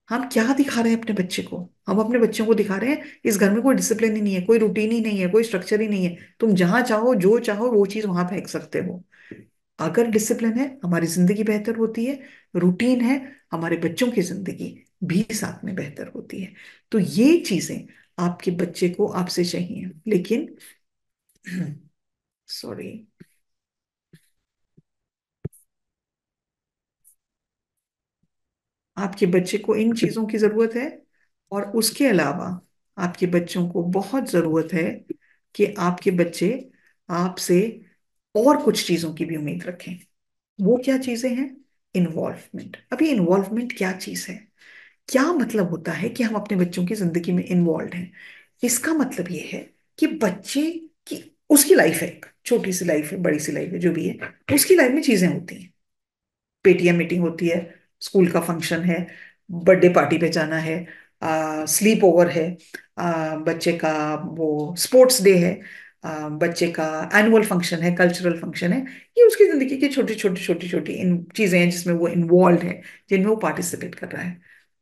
हम क्या दिखा रहे हैं अपने बच्चे को? हम अपने बच्चों को दिखा रहे हैं इस घर में कोई डिसिप्लिन ही नहीं है, कोई रूटीन ही नहीं है, कोई स्ट्रक्चर ही नहीं है, तुम जहां चाहो जो चाहो वो चीज वहां फेंक सकते हो। अगर डिसिप्लिन है, हमारी जिंदगी बेहतर होती है। रूटीन है, हमारे बच्चों की जिंदगी भी साथ में बेहतर होती है। तो ये चीजें आपके बच्चे को आपसे चाहिए, लेकिन सॉरी, आपके बच्चे को इन चीजों की जरूरत है। और उसके अलावा आपके बच्चों को बहुत जरूरत है कि आपके बच्चे आपसे और कुछ चीजों की भी उम्मीद रखें। वो क्या चीजें हैं? इन्वॉल्वमेंट। अभी इन्वॉल्वमेंट क्या चीज है? क्या मतलब होता है कि हम अपने बच्चों की जिंदगी में इन्वॉल्व हैं? इसका मतलब ये है कि बच्चे की, उसकी लाइफ है, एक छोटी सी लाइफ है, बड़ी सी लाइफ है, जो भी है, उसकी लाइफ में चीजें होती हैं। पेटीएम मीटिंग होती है, स्कूल का फंक्शन है, बर्थडे पार्टी पे जाना है, स्लीप ओवर है, बच्चे का वो स्पोर्ट्स डे है, बच्चे का एनुअल फंक्शन है, कल्चरल फंक्शन है। ये उसकी जिंदगी की छोटी छोटी छोटी छोटी इन चीजें हैं जिसमें वो इन्वॉल्व है, जिनमें वो पार्टिसिपेट कर रहा है।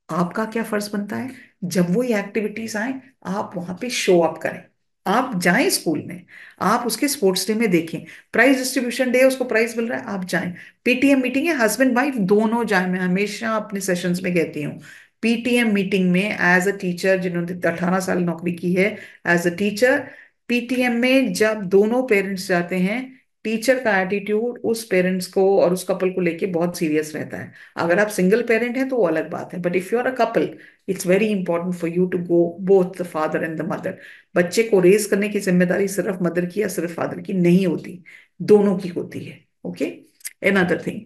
आपका क्या फर्ज बनता है, जब वो ये एक्टिविटीज आए आप वहां पे शो अप करें। आप जाएं स्कूल में, आप उसके स्पोर्ट्स डे में देखें, प्राइज डिस्ट्रीब्यूशन डे है, उसको प्राइज मिल रहा है, आप जाएं। पीटीएम मीटिंग है, हस्बैंड वाइफ दोनों जाएं। मैं हमेशा अपने सेशंस में कहती हूँ, पीटीएम मीटिंग में एज अ टीचर जिन्होंने 18 साल नौकरी की है, एज अ टीचर, पीटीएम में जब दोनों पेरेंट्स जाते हैं, टीचर का एटीट्यूड उस पेरेंट्स को और उस कपल को लेके बहुत सीरियस रहता है। अगर आप सिंगल पेरेंट हैं तो वो अलग बात है, but if you are a couple, it's very important for you to go, both the father and the mother. बच्चे को रेज करने की जिम्मेदारी सिर्फ मदर की या सिर्फ फादर की नहीं होती, दोनों की होती है। ओके, अनदर थिंग,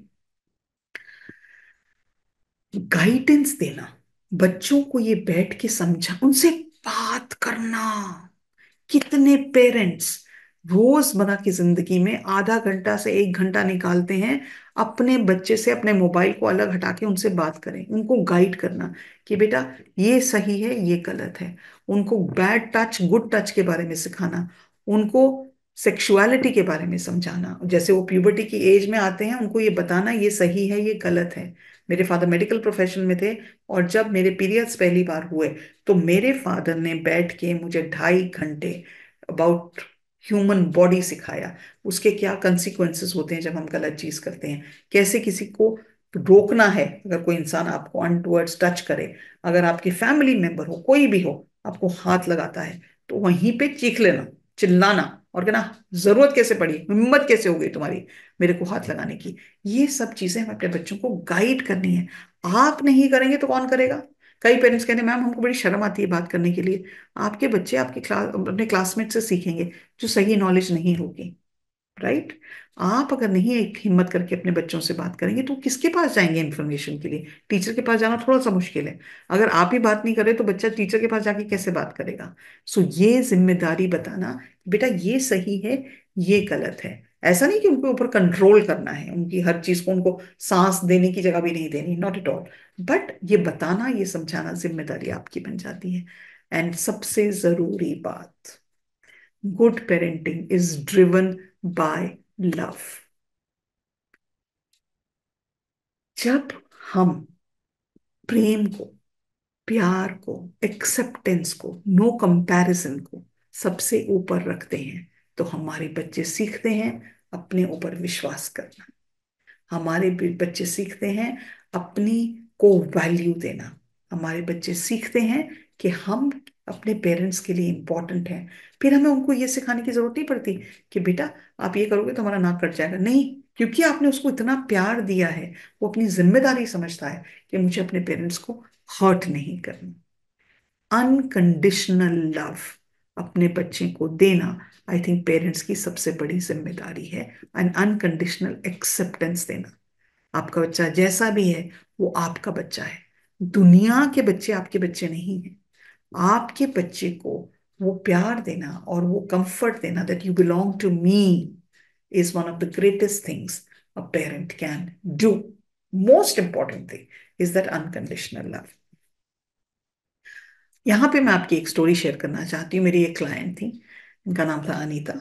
गाइडेंस देना, बच्चों को ये बैठ के समझा, उनसे बात करना। कितने पेरेंट्स रोजमर्रा की जिंदगी में आधा घंटा से 1 घंटा निकालते हैं अपने बच्चे से, अपने मोबाइल को अलग हटा के उनसे बात करें, उनको गाइड करना कि बेटा ये सही है ये गलत है। उनको बैड टच गुड टच के बारे में सिखाना, उनको सेक्सुअलिटी के बारे में समझाना, जैसे वो प्यूबर्टी की एज में आते हैं उनको ये बताना ये सही है ये गलत है। मेरे फादर मेडिकल प्रोफेशन में थे, और जब मेरे पीरियड्स पहली बार हुए तो मेरे फादर ने बैठ के मुझे 2.5 घंटे अबाउट ह्यूमन बॉडी सिखाया, उसके क्या कंसिक्वेंसेस होते हैं जब हम गलत चीज करते हैं, कैसे किसी को रोकना है अगर कोई इंसान आपको अनटुवर्ड्स टच करे, अगर आपके फैमिली मेंबर हो कोई भी हो आपको हाथ लगाता है, तो वहीं पे चीख लेना, चिल्लाना, और कहना जरूरत कैसे पड़ी, हिम्मत कैसे हो गई तुम्हारी मेरे को हाथ लगाने की। ये सब चीजें हमें अपने बच्चों को गाइड करनी है। आप नहीं करेंगे तो कौन करेगा। कई पेरेंट्स कहते हैं मैम हमको बड़ी शर्म आती है बात करने के लिए। आपके बच्चे आपके क्लास अपने क्लासमेट से सीखेंगे जो सही नॉलेज नहीं होगी, राइट। आप अगर नहीं एक हिम्मत करके अपने बच्चों से बात करेंगे तो किसके पास जाएंगे इंफॉर्मेशन के लिए। टीचर के पास जाना थोड़ा सा मुश्किल है, अगर आप ही बात नहीं करें तो बच्चा टीचर के पास जाके कैसे बात करेगा। सो ये जिम्मेदारी बताना कि बेटा ये सही है ये गलत है। ऐसा नहीं कि उनके ऊपर कंट्रोल करना है, उनकी हर चीज को उनको सांस देने की जगह भी नहीं देनी, नॉट एट ऑल, बट ये बताना ये समझाना जिम्मेदारी आपकी बन जाती है। एंड सबसे जरूरी बात, good parenting is driven by love. जब हम प्रेम को, प्यार को, एक्सेप्टेंस को, नो कंपैरिजन को सबसे ऊपर रखते हैं तो हमारे बच्चे सीखते हैं अपने ऊपर विश्वास करना, हमारे बच्चे सीखते हैं अपनी को वैल्यू देना, हमारे बच्चे सीखते हैं कि हम अपने पेरेंट्स के लिए इंपॉर्टेंट हैं। फिर हमें उनको ये सिखाने की जरूरत नहीं पड़ती कि बेटा आप ये करोगे तो हमारा नाक कट जाएगा, नहीं, क्योंकि आपने उसको इतना प्यार दिया है, वो अपनी जिम्मेदारी समझता है कि मुझे अपने पेरेंट्स को हर्ट नहीं करना। अनकंडीशनल लव अपने बच्चे को देना, आई थिंक पेरेंट्स की सबसे बड़ी जिम्मेदारी है। एंड अनकंडीशनल एक्सेप्टेंस देना, आपका बच्चा जैसा भी है वो आपका बच्चा है, दुनिया के बच्चे आपके बच्चे नहीं हैं। आपके बच्चे को वो प्यार देना और वो कंफर्ट देना that you belong to me is one of the greatest things a parent can do. Most important thing is that unconditional love. यहाँ पे मैं आपकी एक स्टोरी शेयर करना चाहती हूँ। मेरी एक क्लाइंट थी, इनका नाम था अनीता।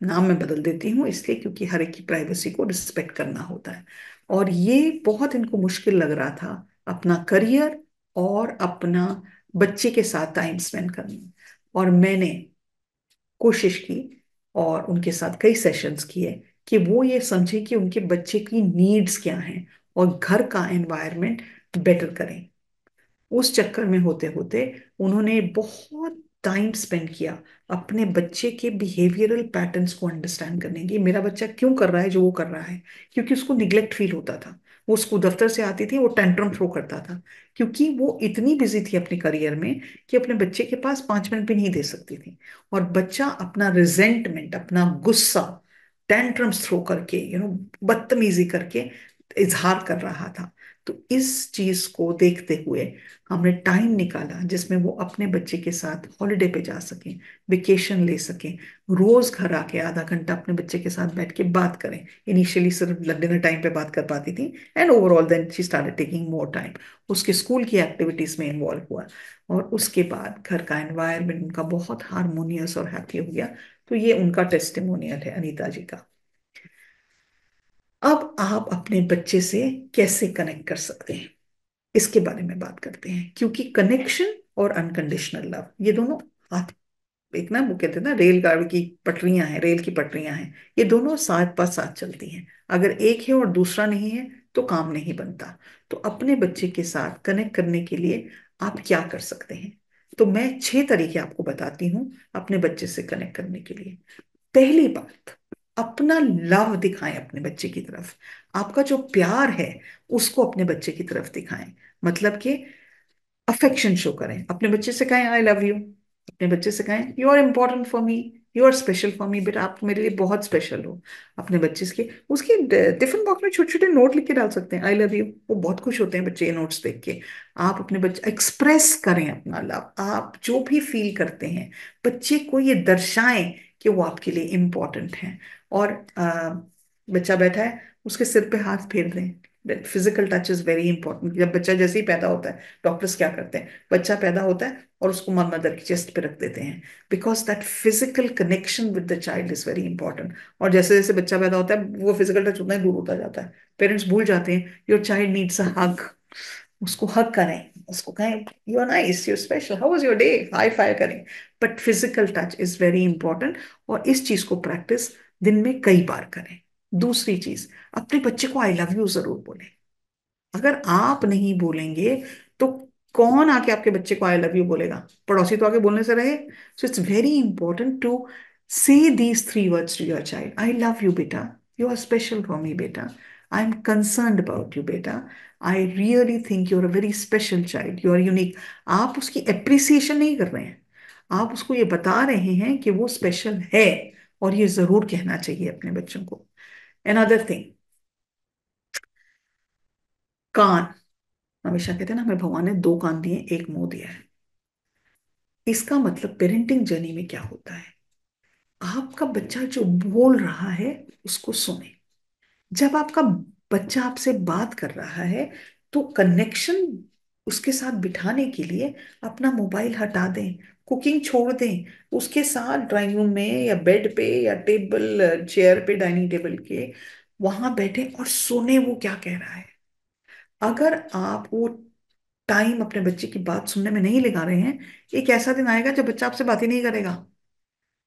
नाम मैं बदल देती हूँ इसलिए क्योंकि हर एक की प्राइवेसी को रिस्पेक्ट करना होता है। और ये बहुत इनको मुश्किल लग रहा था अपना करियर और अपना बच्चे के साथ टाइम स्पेंड करना। और मैंने कोशिश की और उनके साथ कई सेशंस किए कि वो ये समझे कि उनके बच्चे की नीड्स क्या हैं और घर का एनवायरनमेंट बेटर करें। उस चक्कर में होते होते उन्होंने बहुत टाइम स्पेंड किया अपने बच्चे के बिहेवियरल पैटर्न्स को अंडरस्टैंड करने की, मेरा बच्चा क्यों कर रहा है जो वो कर रहा है। क्योंकि उसको निग्लेक्ट फील होता था, वो स्कूल दफ्तर से आती थी वो टेंट्रम थ्रो करता था, क्योंकि वो इतनी बिजी थी अपने करियर में कि अपने बच्चे के पास 5 मिनट भी नहीं दे सकती थी। और बच्चा अपना रिजेंटमेंट, अपना गुस्सा टेंट्रम्स थ्रो करके बदतमीजी करके इजहार कर रहा था। तो इस चीज को देखते हुए हमने टाइम निकाला जिसमें वो अपने बच्चे के साथ हॉलिडे पे जा सकें, वेकेशन ले सकें, रोज घर आके आधा घंटा अपने बच्चे के साथ बैठ के बात करें। इनिशियली सिर्फ डिनर टाइम पे बात कर पाती थी, and overall then she started taking more time, उसके स्कूल की एक्टिविटीज में इन्वॉल्व हुआ, और उसके बाद घर का एनवायरनमेंट उनका बहुत हार्मोनियस और हैप्पी हो गया। तो ये उनका टेस्टिमोनियल है अनीता जी का। अब आप अपने बच्चे से कैसे कनेक्ट कर सकते हैं, इसके बारे में बात करते हैं, क्योंकि कनेक्शन और अनकंडीशनल लव ये दोनों हाथ, एक ना वो कहते हैं ना रेलगाड़ी की पटरियां हैं, रेल की पटरियां हैं, ये दोनों साथ पास साथ चलती हैं। अगर एक है और दूसरा नहीं है तो काम नहीं बनता। तो अपने बच्चे के साथ कनेक्ट करने के लिए आप क्या कर सकते हैं? तो मैं 6 तरीके आपको बताती हूँ अपने बच्चे से कनेक्ट करने के लिए। पहली बात, अपना लव दिखाएं अपने बच्चे की तरफ। आपका जो प्यार है उसको अपने बच्चे की तरफ दिखाएं। मतलब कि अफेक्शन शो करें, अपने बच्चे से कहें आई लव यू, अपने बच्चे से कहें you are important for me, you are special for me, बेटा आप मेरे लिए बहुत स्पेशल हो। अपने बच्चे के उसके टिफिन बॉक्स में छोटे छोटे नोट लिख के डाल सकते हैं, आई लव यू, वो बहुत खुश होते हैं बच्चे ये नोट्स देख के। आप अपने बच्चे एक्सप्रेस करें अपना लव, आप जो भी फील करते हैं बच्चे को ये दर्शाएं कि वो आपके लिए इम्पोर्टेंट है। और बच्चा बैठा है, उसके सिर पे हाथ फेर दें। Physical touch is very important. जब बच्चा जैसे ही पैदा होता है, डॉक्टर्स क्या करते हैं, बच्चा पैदा होता है और उसको मदर की चेस्ट पे रख देते हैं, because that physical connection with the child is very important. और जैसे जैसे बच्चा पैदा होता है वो फिजिकल टच उतना ही दूर होता जाता है, पेरेंट्स भूल जाते हैं your child needs a hug. उसको हग करें, उसको कहें you are nice, you special, how was your day, high five करें। But physical touch is very important, और इस चीज को प्रैक्टिस दिन में कई बार करें। दूसरी चीज, अपने बच्चे को आई लव यू जरूर बोलें। अगर आप नहीं बोलेंगे तो कौन आके आपके बच्चे को आई लव यू बोलेगा? पड़ोसी तो आके बोलने से रहे। So it's very important to say these 3 words to your child, I love you बेटा, you are special for me बेटा, I am concerned about you बेटा, I really think you are a very special child, you are unique. आप उसकी appreciation नहीं कर रहे हैं, आप उसको ये बता रहे हैं कि वो स्पेशल है, और ये जरूर कहना चाहिए अपने बच्चों को। अनदर थिंग, कान। हमेशा कहते हैं ना हमें भगवान ने 2 कान दिए, एक मुंह दिया है। इसका मतलब पेरेंटिंग जर्नी में क्या होता है, आपका बच्चा जो बोल रहा है उसको सुने। जब आपका बच्चा आपसे बात कर रहा है तो कनेक्शन उसके साथ बिठाने के लिए अपना मोबाइल हटा दें, कुकिंग छोड़ दें, उसके साथ ड्राइंग रूम में या बेड पे या टेबल चेयर पे, डाइनिंग टेबल के वहां बैठे और सुने वो क्या कह रहा है। अगर आप वो टाइम अपने बच्चे की बात सुनने में नहीं लगा रहे हैं, एक ऐसा दिन आएगा जब बच्चा आपसे बात ही नहीं करेगा।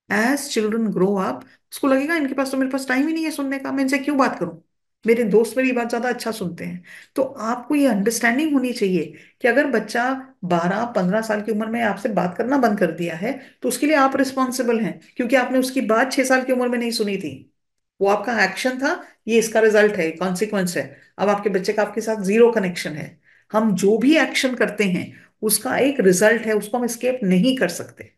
एज चिल्ड्रन ग्रो अप, उसको लगेगा इनके पास तो मेरे पास टाइम ही नहीं है सुनने का, मैं इनसे क्यों बात करूं, मेरे दोस्त मेरी बात ज्यादा अच्छा सुनते हैं। तो आपको ये अंडरस्टैंडिंग होनी चाहिए कि अगर बच्चा 12-15 साल की उम्र में आपसे बात करना बंद कर दिया है तो उसके लिए आप रिस्पॉन्सिबल हैं, क्योंकि आपने उसकी बात 6 साल की उम्र में नहीं सुनी थी। वो आपका एक्शन था, ये इसका रिजल्ट है, कॉन्सिक्वेंस है। अब आपके बच्चे का आपके साथ जीरो कनेक्शन है। हम जो भी एक्शन करते हैं उसका एक रिजल्ट है, उसको हम एस्केप नहीं कर सकते।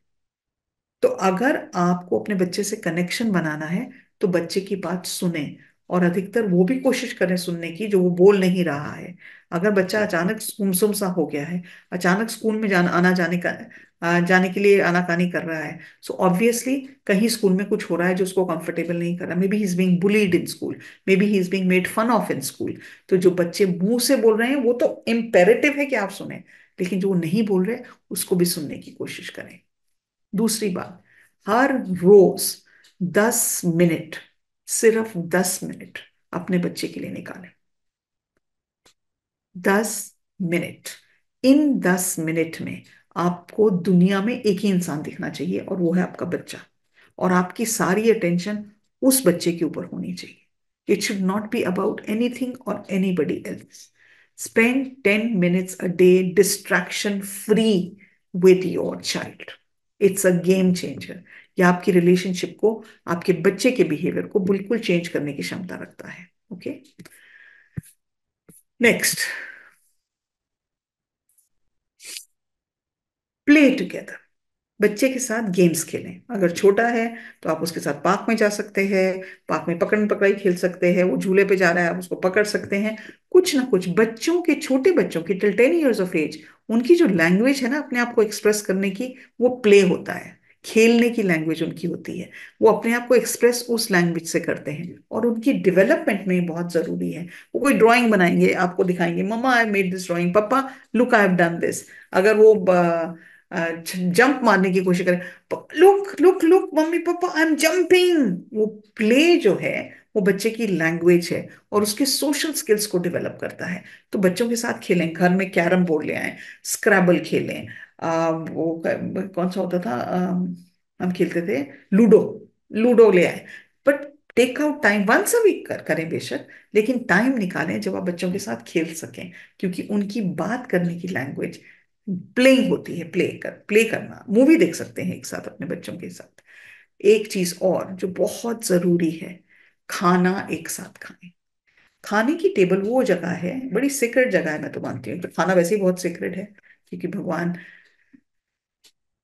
तो अगर आपको अपने बच्चे से कनेक्शन बनाना है तो बच्चे की बात सुने, और अधिकतर वो भी कोशिश करें सुनने की जो वो बोल नहीं रहा है। अगर बच्चा अचानक गुमसुम सा हो गया है, अचानक स्कूल में जाना आना जाने का जाने के लिए आनाकानी कर रहा है, सो ऑब्वियसली कहीं स्कूल में कुछ हो रहा है जो उसको कंफर्टेबल नहीं कर रहा, maybe he is being bullied in school, maybe he is being made fun of in school. तो जो बच्चे मुंह से बोल रहे हैं वो तो इम्पेरेटिव है कि आप सुने, लेकिन जो वो नहीं बोल रहे उसको भी सुनने की कोशिश करें। दूसरी बात, हर रोज 10 मिनट, सिर्फ 10 मिनट अपने बच्चे के लिए निकालें। 10 मिनट, इन 10 मिनट में आपको दुनिया में एक ही इंसान दिखना चाहिए और वो है आपका बच्चा, और आपकी सारी अटेंशन उस बच्चे के ऊपर होनी चाहिए। It should not be about anything और anybody else. Spend 10 minutes a day distraction free with your child. It's a game changer. यह आपकी रिलेशनशिप को, आपके बच्चे के बिहेवियर को बिल्कुल चेंज करने की क्षमता रखता है। Okay, next, play together. बच्चे के साथ गेम्स खेलें। अगर छोटा है तो आप उसके साथ पार्क में जा सकते हैं, पार्क में पकड़न पकड़ाई खेल सकते हैं, वो झूले पे जा रहा है आप उसको पकड़ सकते हैं। कुछ ना कुछ बच्चों के, छोटे बच्चों की टिल 10 years ऑफ एज, उनकी जो लैंग्वेज है ना अपने आप को एक्सप्रेस करने की, वो प्ले होता है। खेलने की लैंग्वेज उनकी होती है। वो अपने आप को एक्सप्रेस उस लैंग्वेज से करते हैं और उनकी डेवलपमेंट में बहुत जरूरी है। वो कोई ड्राइंग बनाएंगे, आपको दिखाएंगे, मम्मा आई मेड दिस ड्राइंग, पापा look I have done this. अगर वो जंप मारने की कोशिश करें, look look look mummy papa I am jumping, वो प्ले जो है वो बच्चे की लैंग्वेज है और उसके सोशल स्किल्स को डेवलप करता है। तो बच्चों के साथ खेलें, घर में कैरम बोर्ड ले आए, स्क्रैबल खेलें, कौन सा होता था, हम खेलते थे लूडो, लूडो ले आए। But take out time, once a week करें बेशक, लेकिन टाइम निकालें जब आप बच्चों के साथ खेल सकें, क्योंकि उनकी बात करने की लैंग्वेज प्लेइंग होती है। प्ले करना, मूवी देख सकते हैं एक साथ अपने बच्चों के साथ। एक चीज और जो बहुत जरूरी है, खाना एक साथ खाएं। खाने की टेबल वो जगह है, बड़ी सीक्रेट जगह है, मैं तो मानती हूँ, तो खाना वैसे ही बहुत सीक्रेट है, क्योंकि भगवान,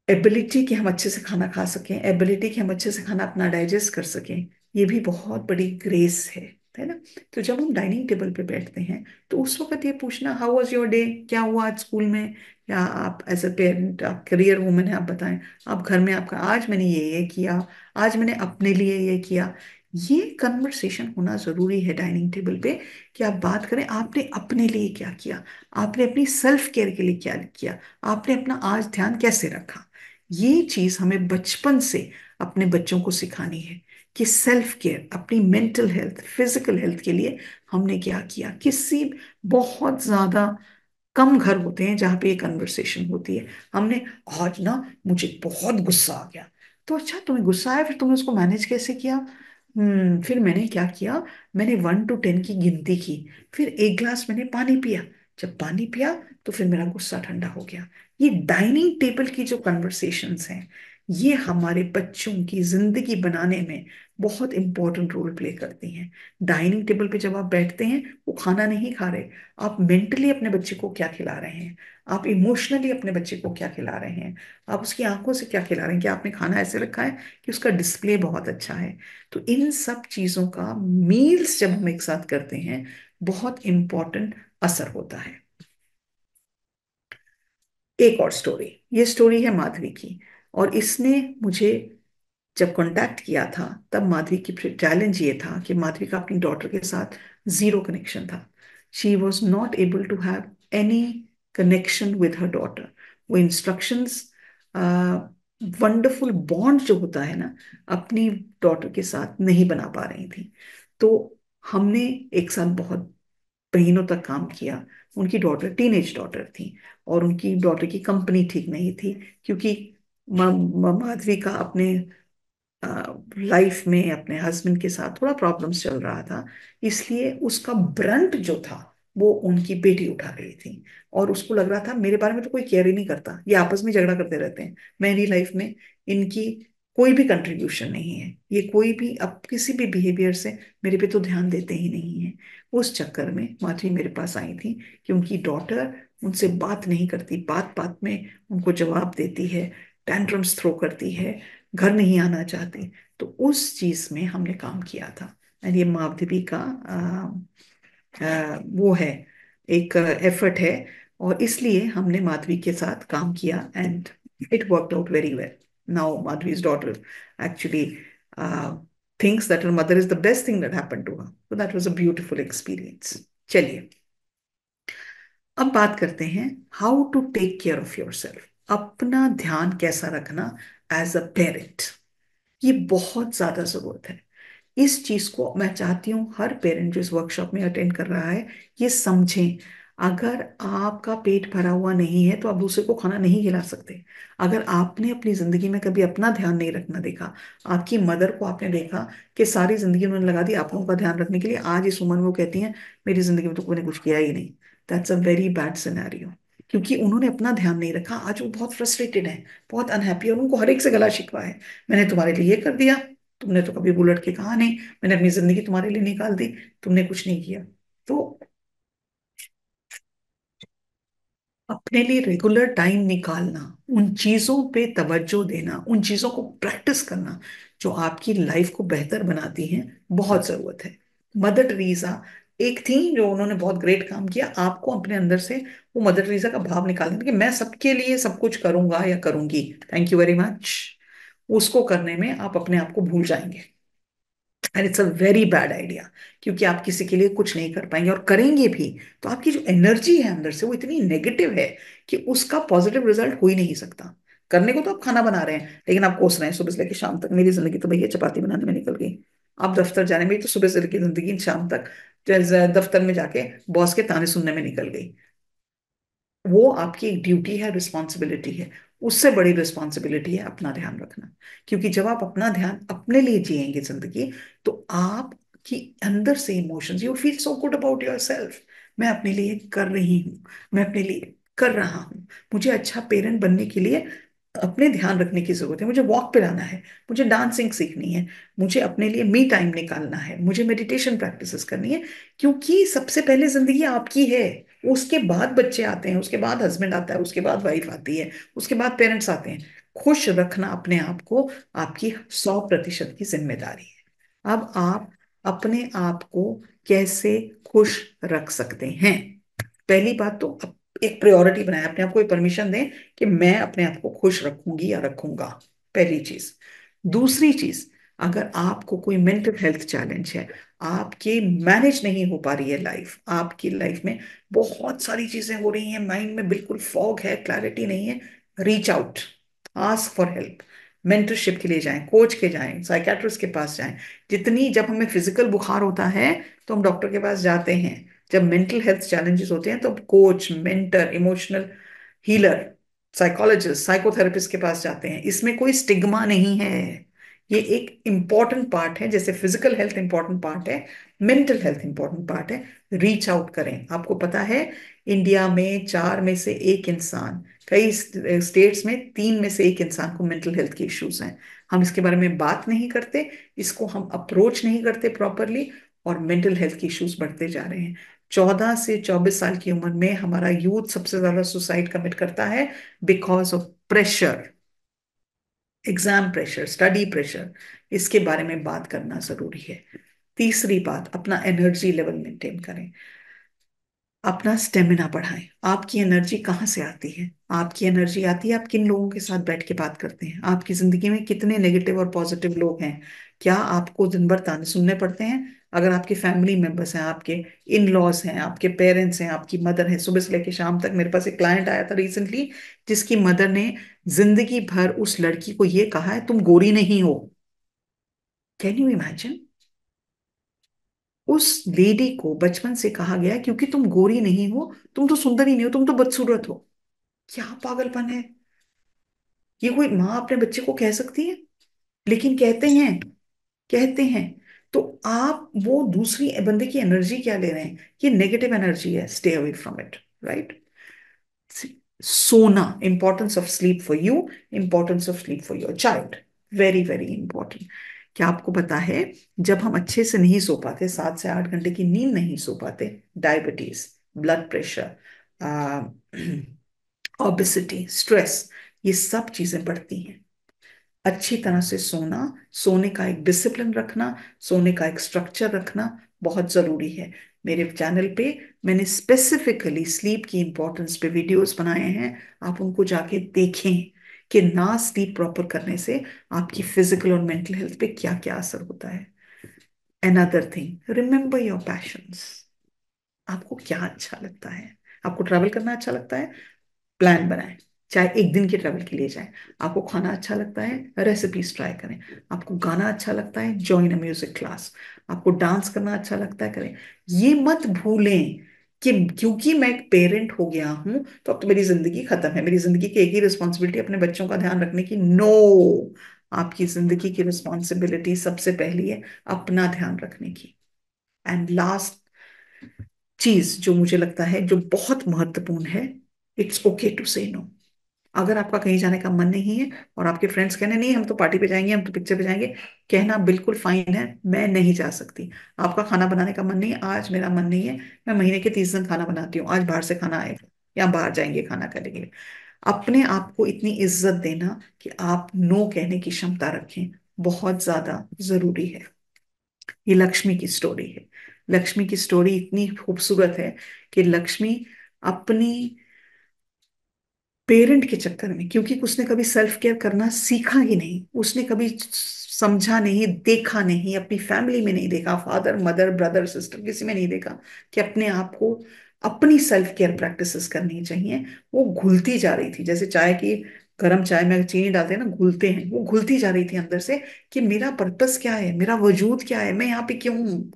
एबिलिटी कि हम अच्छे से खाना खा सकें, एबिलिटी कि हम अच्छे से खाना अपना डाइजेस्ट कर सकें, ये भी बहुत बड़ी ग्रेस है ना। तो जब हम डाइनिंग टेबल पे बैठते हैं तो उस वक्त ये पूछना, हाउ वाज योर डे, क्या हुआ आज स्कूल में, या आप एज अ पेरेंट, आप करियर वुमन है, आप बताएं, आप घर में आपका, आज मैंने ये किया, आज मैंने अपने लिए ये किया। ये कन्वर्सेशन होना जरूरी है डाइनिंग टेबल पे, कि आप बात करें आपने अपने लिए क्या किया, आपने अपनी सेल्फ केयर के लिए क्या किया, आपने अपना आज ध्यान कैसे रखा। ये चीज हमें बचपन से अपने बच्चों को सिखानी है, कि सेल्फ केयर, अपनी मेंटल हेल्थ, फिजिकल हेल्थ के लिए हमने क्या किया। किसी, बहुत ज्यादा कम घर होते हैं जहाँ पे ये कन्वर्सेशन होती है। हमने, आज ना मुझे बहुत गुस्सा आ गया, तो अच्छा तुम्हें गुस्सा आया, फिर तुमने उसको मैनेज कैसे किया। फिर मैंने क्या किया, मैंने 1 to 10 की गिनती की, फिर एक ग्लास मैंने पानी पिया, जब पानी पिया तो फिर मेरा गुस्सा ठंडा हो गया। ये डाइनिंग टेबल की जो कन्वर्सेशंस हैं, ये हमारे बच्चों की जिंदगी बनाने में बहुत इंपॉर्टेंट रोल प्ले करती हैं। डाइनिंग टेबल पे जब आप बैठते हैं, वो खाना नहीं खा रहे, आप मेंटली अपने बच्चे को क्या खिला रहे हैं, आप इमोशनली अपने बच्चे को क्या खिला रहे हैं, आप उसकी आंखों से क्या खिला रहे हैं, कि आपने खाना ऐसे रखा है कि उसका डिस्प्ले बहुत अच्छा है। तो इन सब चीजों का मील्स जब हम एक साथ करते हैं, बहुत इंपॉर्टेंट असर होता है। एक और स्टोरी, ये स्टोरी है माधवी की, और इसने मुझे जब कांटेक्ट किया था, तब माधवी की चैलेंज ये था कि माधवी का अपनी डॉटर के साथ जीरो कनेक्शन था। She was not able to have any connection with her daughter. वो इंस्ट्रक्शंस, वंडरफुल बॉन्ड जो होता है ना, अपनी डॉटर के साथ नहीं बना पा रही थी। तो हमने एक साथ बहुत महीनों तक काम किया। उनकी डॉटर, टीनेज डॉटर थी, और उनकी डॉटर की कंपनी ठीक नहीं थी, क्योंकि माधवी का अपने लाइफ में अपने हस्बैंड के साथ थोड़ा प्रॉब्लम्स चल रहा था, इसलिए उसका ब्रंट जो था वो उनकी बेटी उठा रही थी। और उसको लग रहा था मेरे बारे में तो कोई केयर ही नहीं करता, ये आपस में झगड़ा करते रहते हैं, मेरी लाइफ में इनकी कोई भी कंट्रीब्यूशन नहीं है, ये कोई भी अब किसी भी बिहेवियर से मेरे पे तो ध्यान देते ही नहीं है। उस चक्कर में माधवी मेरे पास आई थी कि उनकी डॉटर उनसे बात नहीं करती, बात बात में उनको जवाब देती है, टैंट्रम्स थ्रो करती है, घर नहीं आना चाहती। तो उस चीज में हमने काम किया था। एंड ये माधवी का वो है, एक एफर्ट है, और इसलिए हमने माधवी के साथ काम किया, and it worked out very well. Now माधवी's daughter actually thinks that her mother is the best thing that happened to her. So that was a beautiful experience. चलिए, अब बात करते हैं how to take care of yourself. अपना ध्यान कैसा रखना एज अ पेरेंट, ये बहुत ज्यादा जरूरत है। इस चीज को मैं चाहती हूँ हर पेरेंट जो इस वर्कशॉप में अटेंड कर रहा है, ये समझें। अगर आपका पेट भरा हुआ नहीं है तो आप दूसरे को खाना नहीं खिला सकते। अगर आपने अपनी जिंदगी में कभी अपना ध्यान नहीं रखना देखा, आपकी मदर को आपने देखा कि सारी जिंदगी उन्होंने लगा दी आप लोगों का ध्यान रखने के लिए, आज इस उम्र में वो कहती हैं मेरी जिंदगी में तो कोई ने कुछ किया ही नहीं, that's a very bad scenario. क्योंकि उन्होंने अपना ध्यान नहीं रखा, आज वो बहुत फ्रस्ट्रेटेड है, बहुत अनहैप्पी है, और उनको हर एक से गला शिकवा है, मैंने तुम्हारे लिए ये कर दिया, तुमने तो कभी बुलट के कहा नहीं, मैंने अपनी जिंदगी तुम्हारे लिए निकाल दी, तुमने कुछ नहीं किया। तो अपने लिए रेगुलर टाइम निकालना, उन चीजों पे तवज्जो देना, उन चीजों को प्रैक्टिस करना जो आपकी लाइफ को बेहतर बनाती हैं, बहुत जरूरत है। मदर टेरेसा एक थी जो उन्होंने बहुत ग्रेट काम किया। आपको अपने अंदर से वो मदर टेरेसा का भाव निकालना कि मैं सबके लिए सब कुछ करूंगा या करूंगी, थैंक यू वेरी मच, उसको करने में आप अपने आप को भूल जाएंगे। And it's a very bad idea, क्योंकि आप किसी के लिए कुछ नहीं कर पाएंगे, और करेंगे भी तो आपकी जो एनर्जी है अंदर से वो इतनी नेगेटिव है कि उसका पॉजिटिव रिजल्ट हो ही नहीं सकता। करने को तो आप खाना बना रहे हैं, लेकिन आप कोस रहे हैं सुबह से लेकर शाम तक, मेरी जिंदगी तो भैया चपाती बनाने में निकल गई। आप दफ्तर जाने में तो सुबह से लेकर जिंदगी शाम तक दफ्तर में जाके बॉस के ताने सुनने में निकल गई। वो आपकी एक ड्यूटी है, रिस्पॉन्सिबिलिटी है। उससे बड़ी रिस्पॉन्सिबिलिटी है अपना ध्यान रखना। क्योंकि जब आप अपना ध्यान अपने लिए जिएंगे जिंदगी, तो आपकी अंदर से emotions, you feel so good about your self. मैं अपने लिए कर रही हूँ, मैं अपने लिए कर रहा हूँ। मुझे अच्छा पेरेंट बनने के लिए अपने ध्यान रखने की जरूरत है। मुझे वॉक पे जाना है, मुझे डांसिंग सीखनी है, मुझे अपने लिए मी टाइम निकालना है, मुझे मेडिटेशन प्रैक्टिसेस करनी है। क्योंकि सबसे पहले जिंदगी आपकी है, उसके बाद बच्चे आते हैं, उसके बाद हस्बैंड आता है, उसके बाद वाइफ आती है, उसके बाद पेरेंट्स आते हैं। खुश रखना अपने आप को आपकी 100% की जिम्मेदारी है। अब आप अपने आप को कैसे खुश रख सकते हैं? पहली बात तो एक प्रायोरिटी बनाए, अपने आप को परमिशन दें कि मैं अपने आप को खुश रखूंगी या रखूंगा। पहली चीज। दूसरी चीज, अगर आपको कोई मेंटल हेल्थ चैलेंज है, आपके मैनेज नहीं हो पा रही है लाइफ, आपकी लाइफ में बहुत सारी चीजें हो रही हैं, माइंड में बिल्कुल फॉग है, क्लैरिटी नहीं है, reach out, ask for help. Mentorship के लिए जाएं, कोच के जाएं, साइकेट्रिस्ट के पास जाएं। जितनी जब हमें फिजिकल बुखार होता है तो हम डॉक्टर के पास जाते हैं, जब मेंटल हेल्थ चैलेंजेस होते हैं तो coach, mentor, emotional healer, psychologist, psychotherapist के पास जाते हैं। इसमें कोई स्टिग्मा नहीं है। ये एक इंपॉर्टेंट पार्ट है, जैसे फिजिकल हेल्थ इंपॉर्टेंट पार्ट है, मेंटल हेल्थ इंपॉर्टेंट पार्ट है। रीच आउट करें। आपको पता है इंडिया में 4 में से 1 इंसान, कई स्टेट्स में 3 में से 1 इंसान को मेंटल हेल्थ के इश्यूज हैं। हम इसके बारे में बात नहीं करते, इसको हम अप्रोच नहीं करते प्रॉपरली, और मेंटल हेल्थ के इश्यूज बढ़ते जा रहे हैं। 14 से 24 साल की उम्र में हमारा यूथ सबसे ज्यादा सुसाइड कमिट करता है, because of pressure, exam pressure, study pressure. इसके बारे में बात करना जरूरी है। तीसरी बात, अपना एनर्जी लेवल मेंटेन करें, अपना स्टेमिना बढ़ाएं। आपकी एनर्जी कहाँ से आती है? आपकी एनर्जी आती है आप किन लोगों के साथ बैठ के बात करते हैं। आपकी जिंदगी में कितने नेगेटिव और पॉजिटिव लोग हैं? क्या आपको दिन भर ताने सुनने पड़ते हैं? अगर आपके फैमिली मेंबर्स हैं, आपके इन लॉज हैं, आपके पेरेंट्स हैं, आपकी मदर है, सुबह से लेकर शाम तक, मेरे पास एक क्लाइंट आया था रिसेंटली, जिसकी मदर ने जिंदगी भर उस लड़की को ये कहा है, तुम गोरी नहीं हो। Can you imagine? उस लेडी को बचपन से कहा गया क्योंकि तुम गोरी नहीं हो, तुम तो सुंदर ही नहीं हो, तुम तो बदसूरत हो। क्या पागलपन है! ये कोई माँ अपने बच्चे को कह सकती है? लेकिन कहते हैं, कहते हैं। तो आप वो दूसरी बंदे की एनर्जी क्या ले रहे हैं? ये नेगेटिव एनर्जी है, stay away from it. Right? सोना, importance of sleep for you, importance of sleep for your child, very very important. क्या आपको पता है, जब हम अच्छे से नहीं सो पाते, 7 से 8 घंटे की नींद नहीं सो पाते, diabetes, blood pressure, obesity, stress, ये सब चीजें बढ़ती हैं। अच्छी तरह से सोना, सोने का एक डिसिप्लिन रखना, सोने का एक स्ट्रक्चर रखना बहुत जरूरी है। मेरे चैनल पे मैंने स्पेसिफिकली स्लीप की इंपॉर्टेंस पे वीडियोस बनाए हैं, आप उनको जाके देखें कि ना स्लीप प्रॉपर करने से आपकी फिजिकल और मेंटल हेल्थ पे क्या क्या असर होता है। Another thing, remember your passions. आपको क्या अच्छा लगता है? आपको ट्रैवल करना अच्छा लगता है? प्लान बनाएं, चाहे एक दिन के ट्रैवल के लिए जाएं। आपको खाना अच्छा लगता है? रेसिपीज ट्राई करें। आपको गाना अच्छा लगता है? Join a music class. आपको डांस करना अच्छा लगता है? करें। ये मत भूलें कि क्योंकि मैं एक पेरेंट हो गया हूं तो अब तो मेरी जिंदगी खत्म है, मेरी जिंदगी की एक ही रिस्पॉन्सिबिलिटी अपने बच्चों का ध्यान रखने की। नो, आपकी जिंदगी की रिस्पॉन्सिबिलिटी सबसे पहली है अपना ध्यान रखने की। एंड लास्ट चीज जो मुझे लगता है जो बहुत महत्वपूर्ण है, इट्स ओके टू से नो। अगर आपका कहीं जाने का मन नहीं है और आपके फ्रेंड्स कहने नहीं हम तो पार्टी पे जाएंगे, हम तो पिक्चर पे जाएंगे, कहना बिल्कुल फाइन है, मैं नहीं जा सकती। आपका खाना बनाने का मन नहीं है, आज मेरा मन नहीं है, मैं महीने के 30 दिन खाना बनाती हूँ, आज बाहर से खाना आएगा या बाहर जाएंगे खाना करेंगे। अपने आप को इतनी इज्जत देना कि आप नो कहने की क्षमता रखें, बहुत ज्यादा जरूरी है। ये लक्ष्मी की स्टोरी है। लक्ष्मी की स्टोरी इतनी खूबसूरत है कि लक्ष्मी अपनी पेरेंट के चक्कर में, क्योंकि उसने कभी सेल्फ केयर करना सीखा ही नहीं, उसने कभी समझा नहीं, देखा नहीं, अपनी फैमिली में नहीं देखा, फादर मदर ब्रदर सिस्टर किसी में नहीं देखा कि अपने आप को अपनी सेल्फ केयर प्रैक्टिसेस करनी चाहिए। वो घुलती जा रही थी, जैसे चाय की, गर्म चाय में चीनी डालते हैं ना, घुलते हैं, वो घुलती जा रही थी अंदर से कि मेरा पर्पस क्या है, मेरा वजूद क्या है, मैं यहाँ पे क्यों हूँ।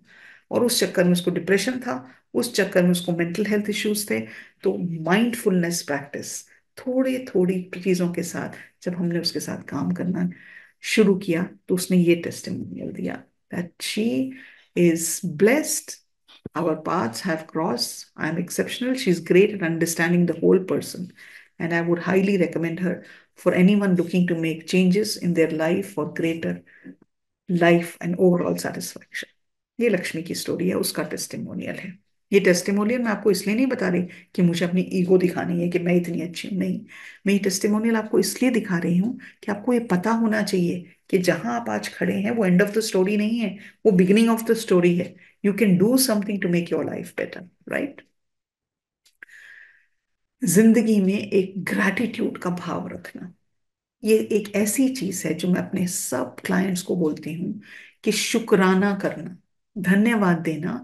और उस चक्कर में उसको डिप्रेशन था, उस चक्कर में उसको मेंटल हेल्थ इश्यूज थे। तो माइंडफुलनेस प्रैक्टिस, थोड़ी थोड़ी चीजों के साथ जब हमने उसके साथ काम करना शुरू किया, तो उसने ये टेस्टिमोनियल दिया that she is blessed, our paths have crossed, I am exceptional, she's great at understanding the whole person, and I would highly recommend her for anyone looking to make changes in their life for greater life and overall satisfaction. ये लक्ष्मी की story है, उसका testimonial है। ये testimonial मैं आपको इसलिए नहीं बता रही कि मुझे अपनी ईगो दिखानी है कि मैं इतनी अच्छी हूं, नहीं। मैं ये टेस्टिमोनियल आपको इसलिए दिखा रही हूँ कि आपको ये पता होना चाहिए कि जहां आप आज खड़े हैं वो एंड ऑफ द स्टोरी नहीं है, वो बिगिनिंग ऑफ द स्टोरी है। You can do something to make your life better, right. जिंदगी में एक ग्रैटिट्यूड का भाव रखना, ये एक ऐसी चीज है जो मैं अपने सब क्लाइंट्स को बोलती हूँ कि शुक्राना करना, धन्यवाद देना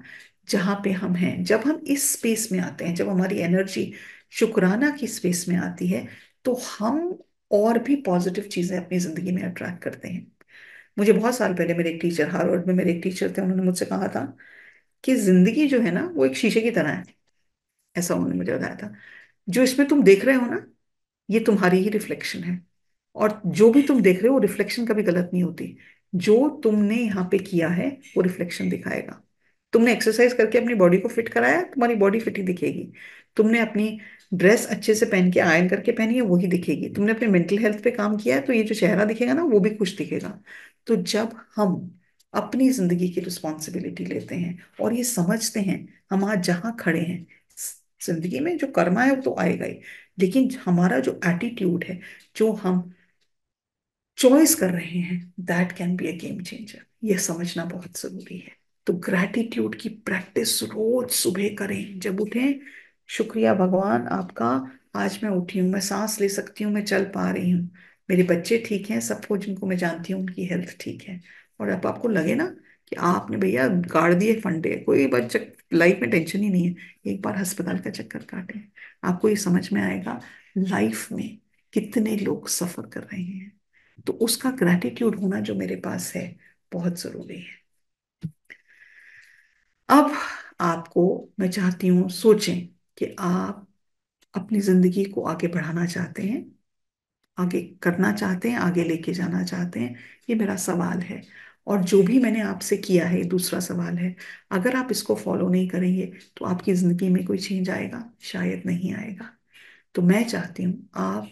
जहां पे हम हैं। जब हम इस स्पेस में आते हैं, जब हमारी एनर्जी शुक्राना की स्पेस में आती है, तो हम और भी पॉजिटिव चीजें अपनी जिंदगी में अट्रैक्ट करते हैं। मुझे बहुत साल पहले मेरे एक टीचर, हार्वर्ड में मेरे एक टीचर थे, उन्होंने मुझसे कहा था कि जिंदगी जो है ना वो एक शीशे की तरह है, ऐसा उन्होंने मुझे बताया था। जो इसमें तुम देख रहे हो ना, ये तुम्हारी ही रिफ्लेक्शन है, और जो भी तुम देख रहे हो वो रिफ्लेक्शन कभी गलत नहीं होती। जो तुमने यहाँ पे किया है वो रिफ्लेक्शन दिखाएगा। तुमने एक्सरसाइज करके अपनी बॉडी को फिट कराया, तुम्हारी बॉडी फिट ही दिखेगी। तुमने अपनी ड्रेस अच्छे से पहन के आयरन करके पहनी है, वही दिखेगी। तुमने अपने मेंटल हेल्थ पे काम किया है, तो ये जो चेहरा दिखेगा ना वो भी खुश दिखेगा। तो जब हम अपनी जिंदगी की रिस्पॉन्सिबिलिटी लेते हैं और ये समझते हैं हम आज जहाँ खड़े हैं, जिंदगी में जो कर्मा है वो तो आएगा ही, लेकिन हमारा जो एटीट्यूड है, जो हम चॉइस कर रहे हैं, that can be a game changer. यह समझना बहुत जरूरी है। तो ग्रैटिट्यूड की प्रैक्टिस रोज सुबह करें, जब उठें, शुक्रिया भगवान आपका, आज मैं उठी हूँ, मैं सांस ले सकती हूँ, मैं चल पा रही हूँ, मेरे बच्चे ठीक हैं, सबको जिनको मैं जानती हूँ उनकी हेल्थ ठीक है। और अब आपको लगे ना कि आपने भैया गाड़ दिए फंडे, कोई बच्चे लाइफ में टेंशन ही नहीं है, एक बार अस्पताल का चक्कर काटें, आपको ये समझ में आएगा लाइफ में कितने लोग सफर कर रहे हैं। तो उसका ग्रैटिट्यूड होना जो मेरे पास है, बहुत जरूरी है। अब आपको मैं चाहती हूँ सोचें कि आप अपनी जिंदगी को आगे बढ़ाना चाहते हैं, आगे करना चाहते हैं, आगे लेके जाना चाहते हैं, ये मेरा सवाल है। और जो भी मैंने आपसे किया है, ये दूसरा सवाल है। अगर आप इसको फॉलो नहीं करेंगे तो आपकी जिंदगी में कोई चेंज आएगा? शायद नहीं आएगा। तो मैं चाहती हूँ आप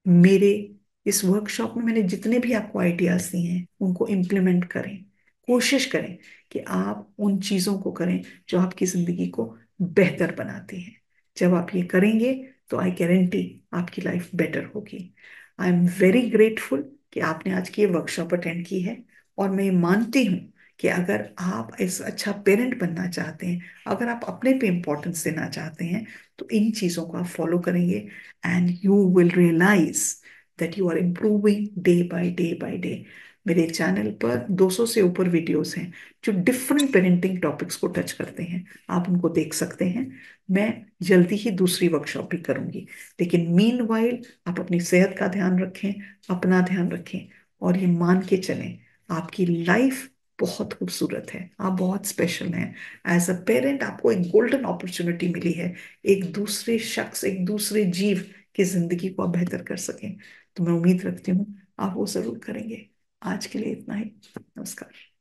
मेरे इस वर्कशॉप में मैंने जितने भी आपको आइडियाज दिए हैं उनको इम्प्लीमेंट करें। कोशिश करें कि आप उन चीजों को करें जो आपकी जिंदगी को बेहतर बनाती हैं। जब आप ये करेंगे तो आई गारंटी आपकी लाइफ बेटर होगी। आई एम वेरी ग्रेटफुल कि आपने आज की ये वर्कशॉप अटेंड की है। और मैं मानती हूँ कि अगर आप इस अच्छा पेरेंट बनना चाहते हैं, अगर आप अपने पे इम्पोर्टेंस देना चाहते हैं, तो इन चीजों को आप फॉलो करेंगे, and you will realize that you are improving day by day by day। मेरे चैनल पर 200 से ऊपर वीडियोस हैं जो डिफरेंट पेरेंटिंग टॉपिक्स को टच करते हैं, आप उनको देख सकते हैं। मैं जल्दी ही दूसरी वर्कशॉप भी करूंगी, लेकिन मीनवाइल आप अपनी सेहत का ध्यान रखें, अपना ध्यान रखें, और ये मान के चलें आपकी लाइफ बहुत खूबसूरत है, आप बहुत स्पेशल हैं। एज अ पेरेंट आपको एक गोल्डन अपॉर्चुनिटी मिली है, एक दूसरे शख्स, एक दूसरे जीव की जिंदगी को आप बेहतर कर सकें। तो मैं उम्मीद रखती हूँ आप वो जरूर करेंगे। आज के लिए इतना ही। नमस्कार।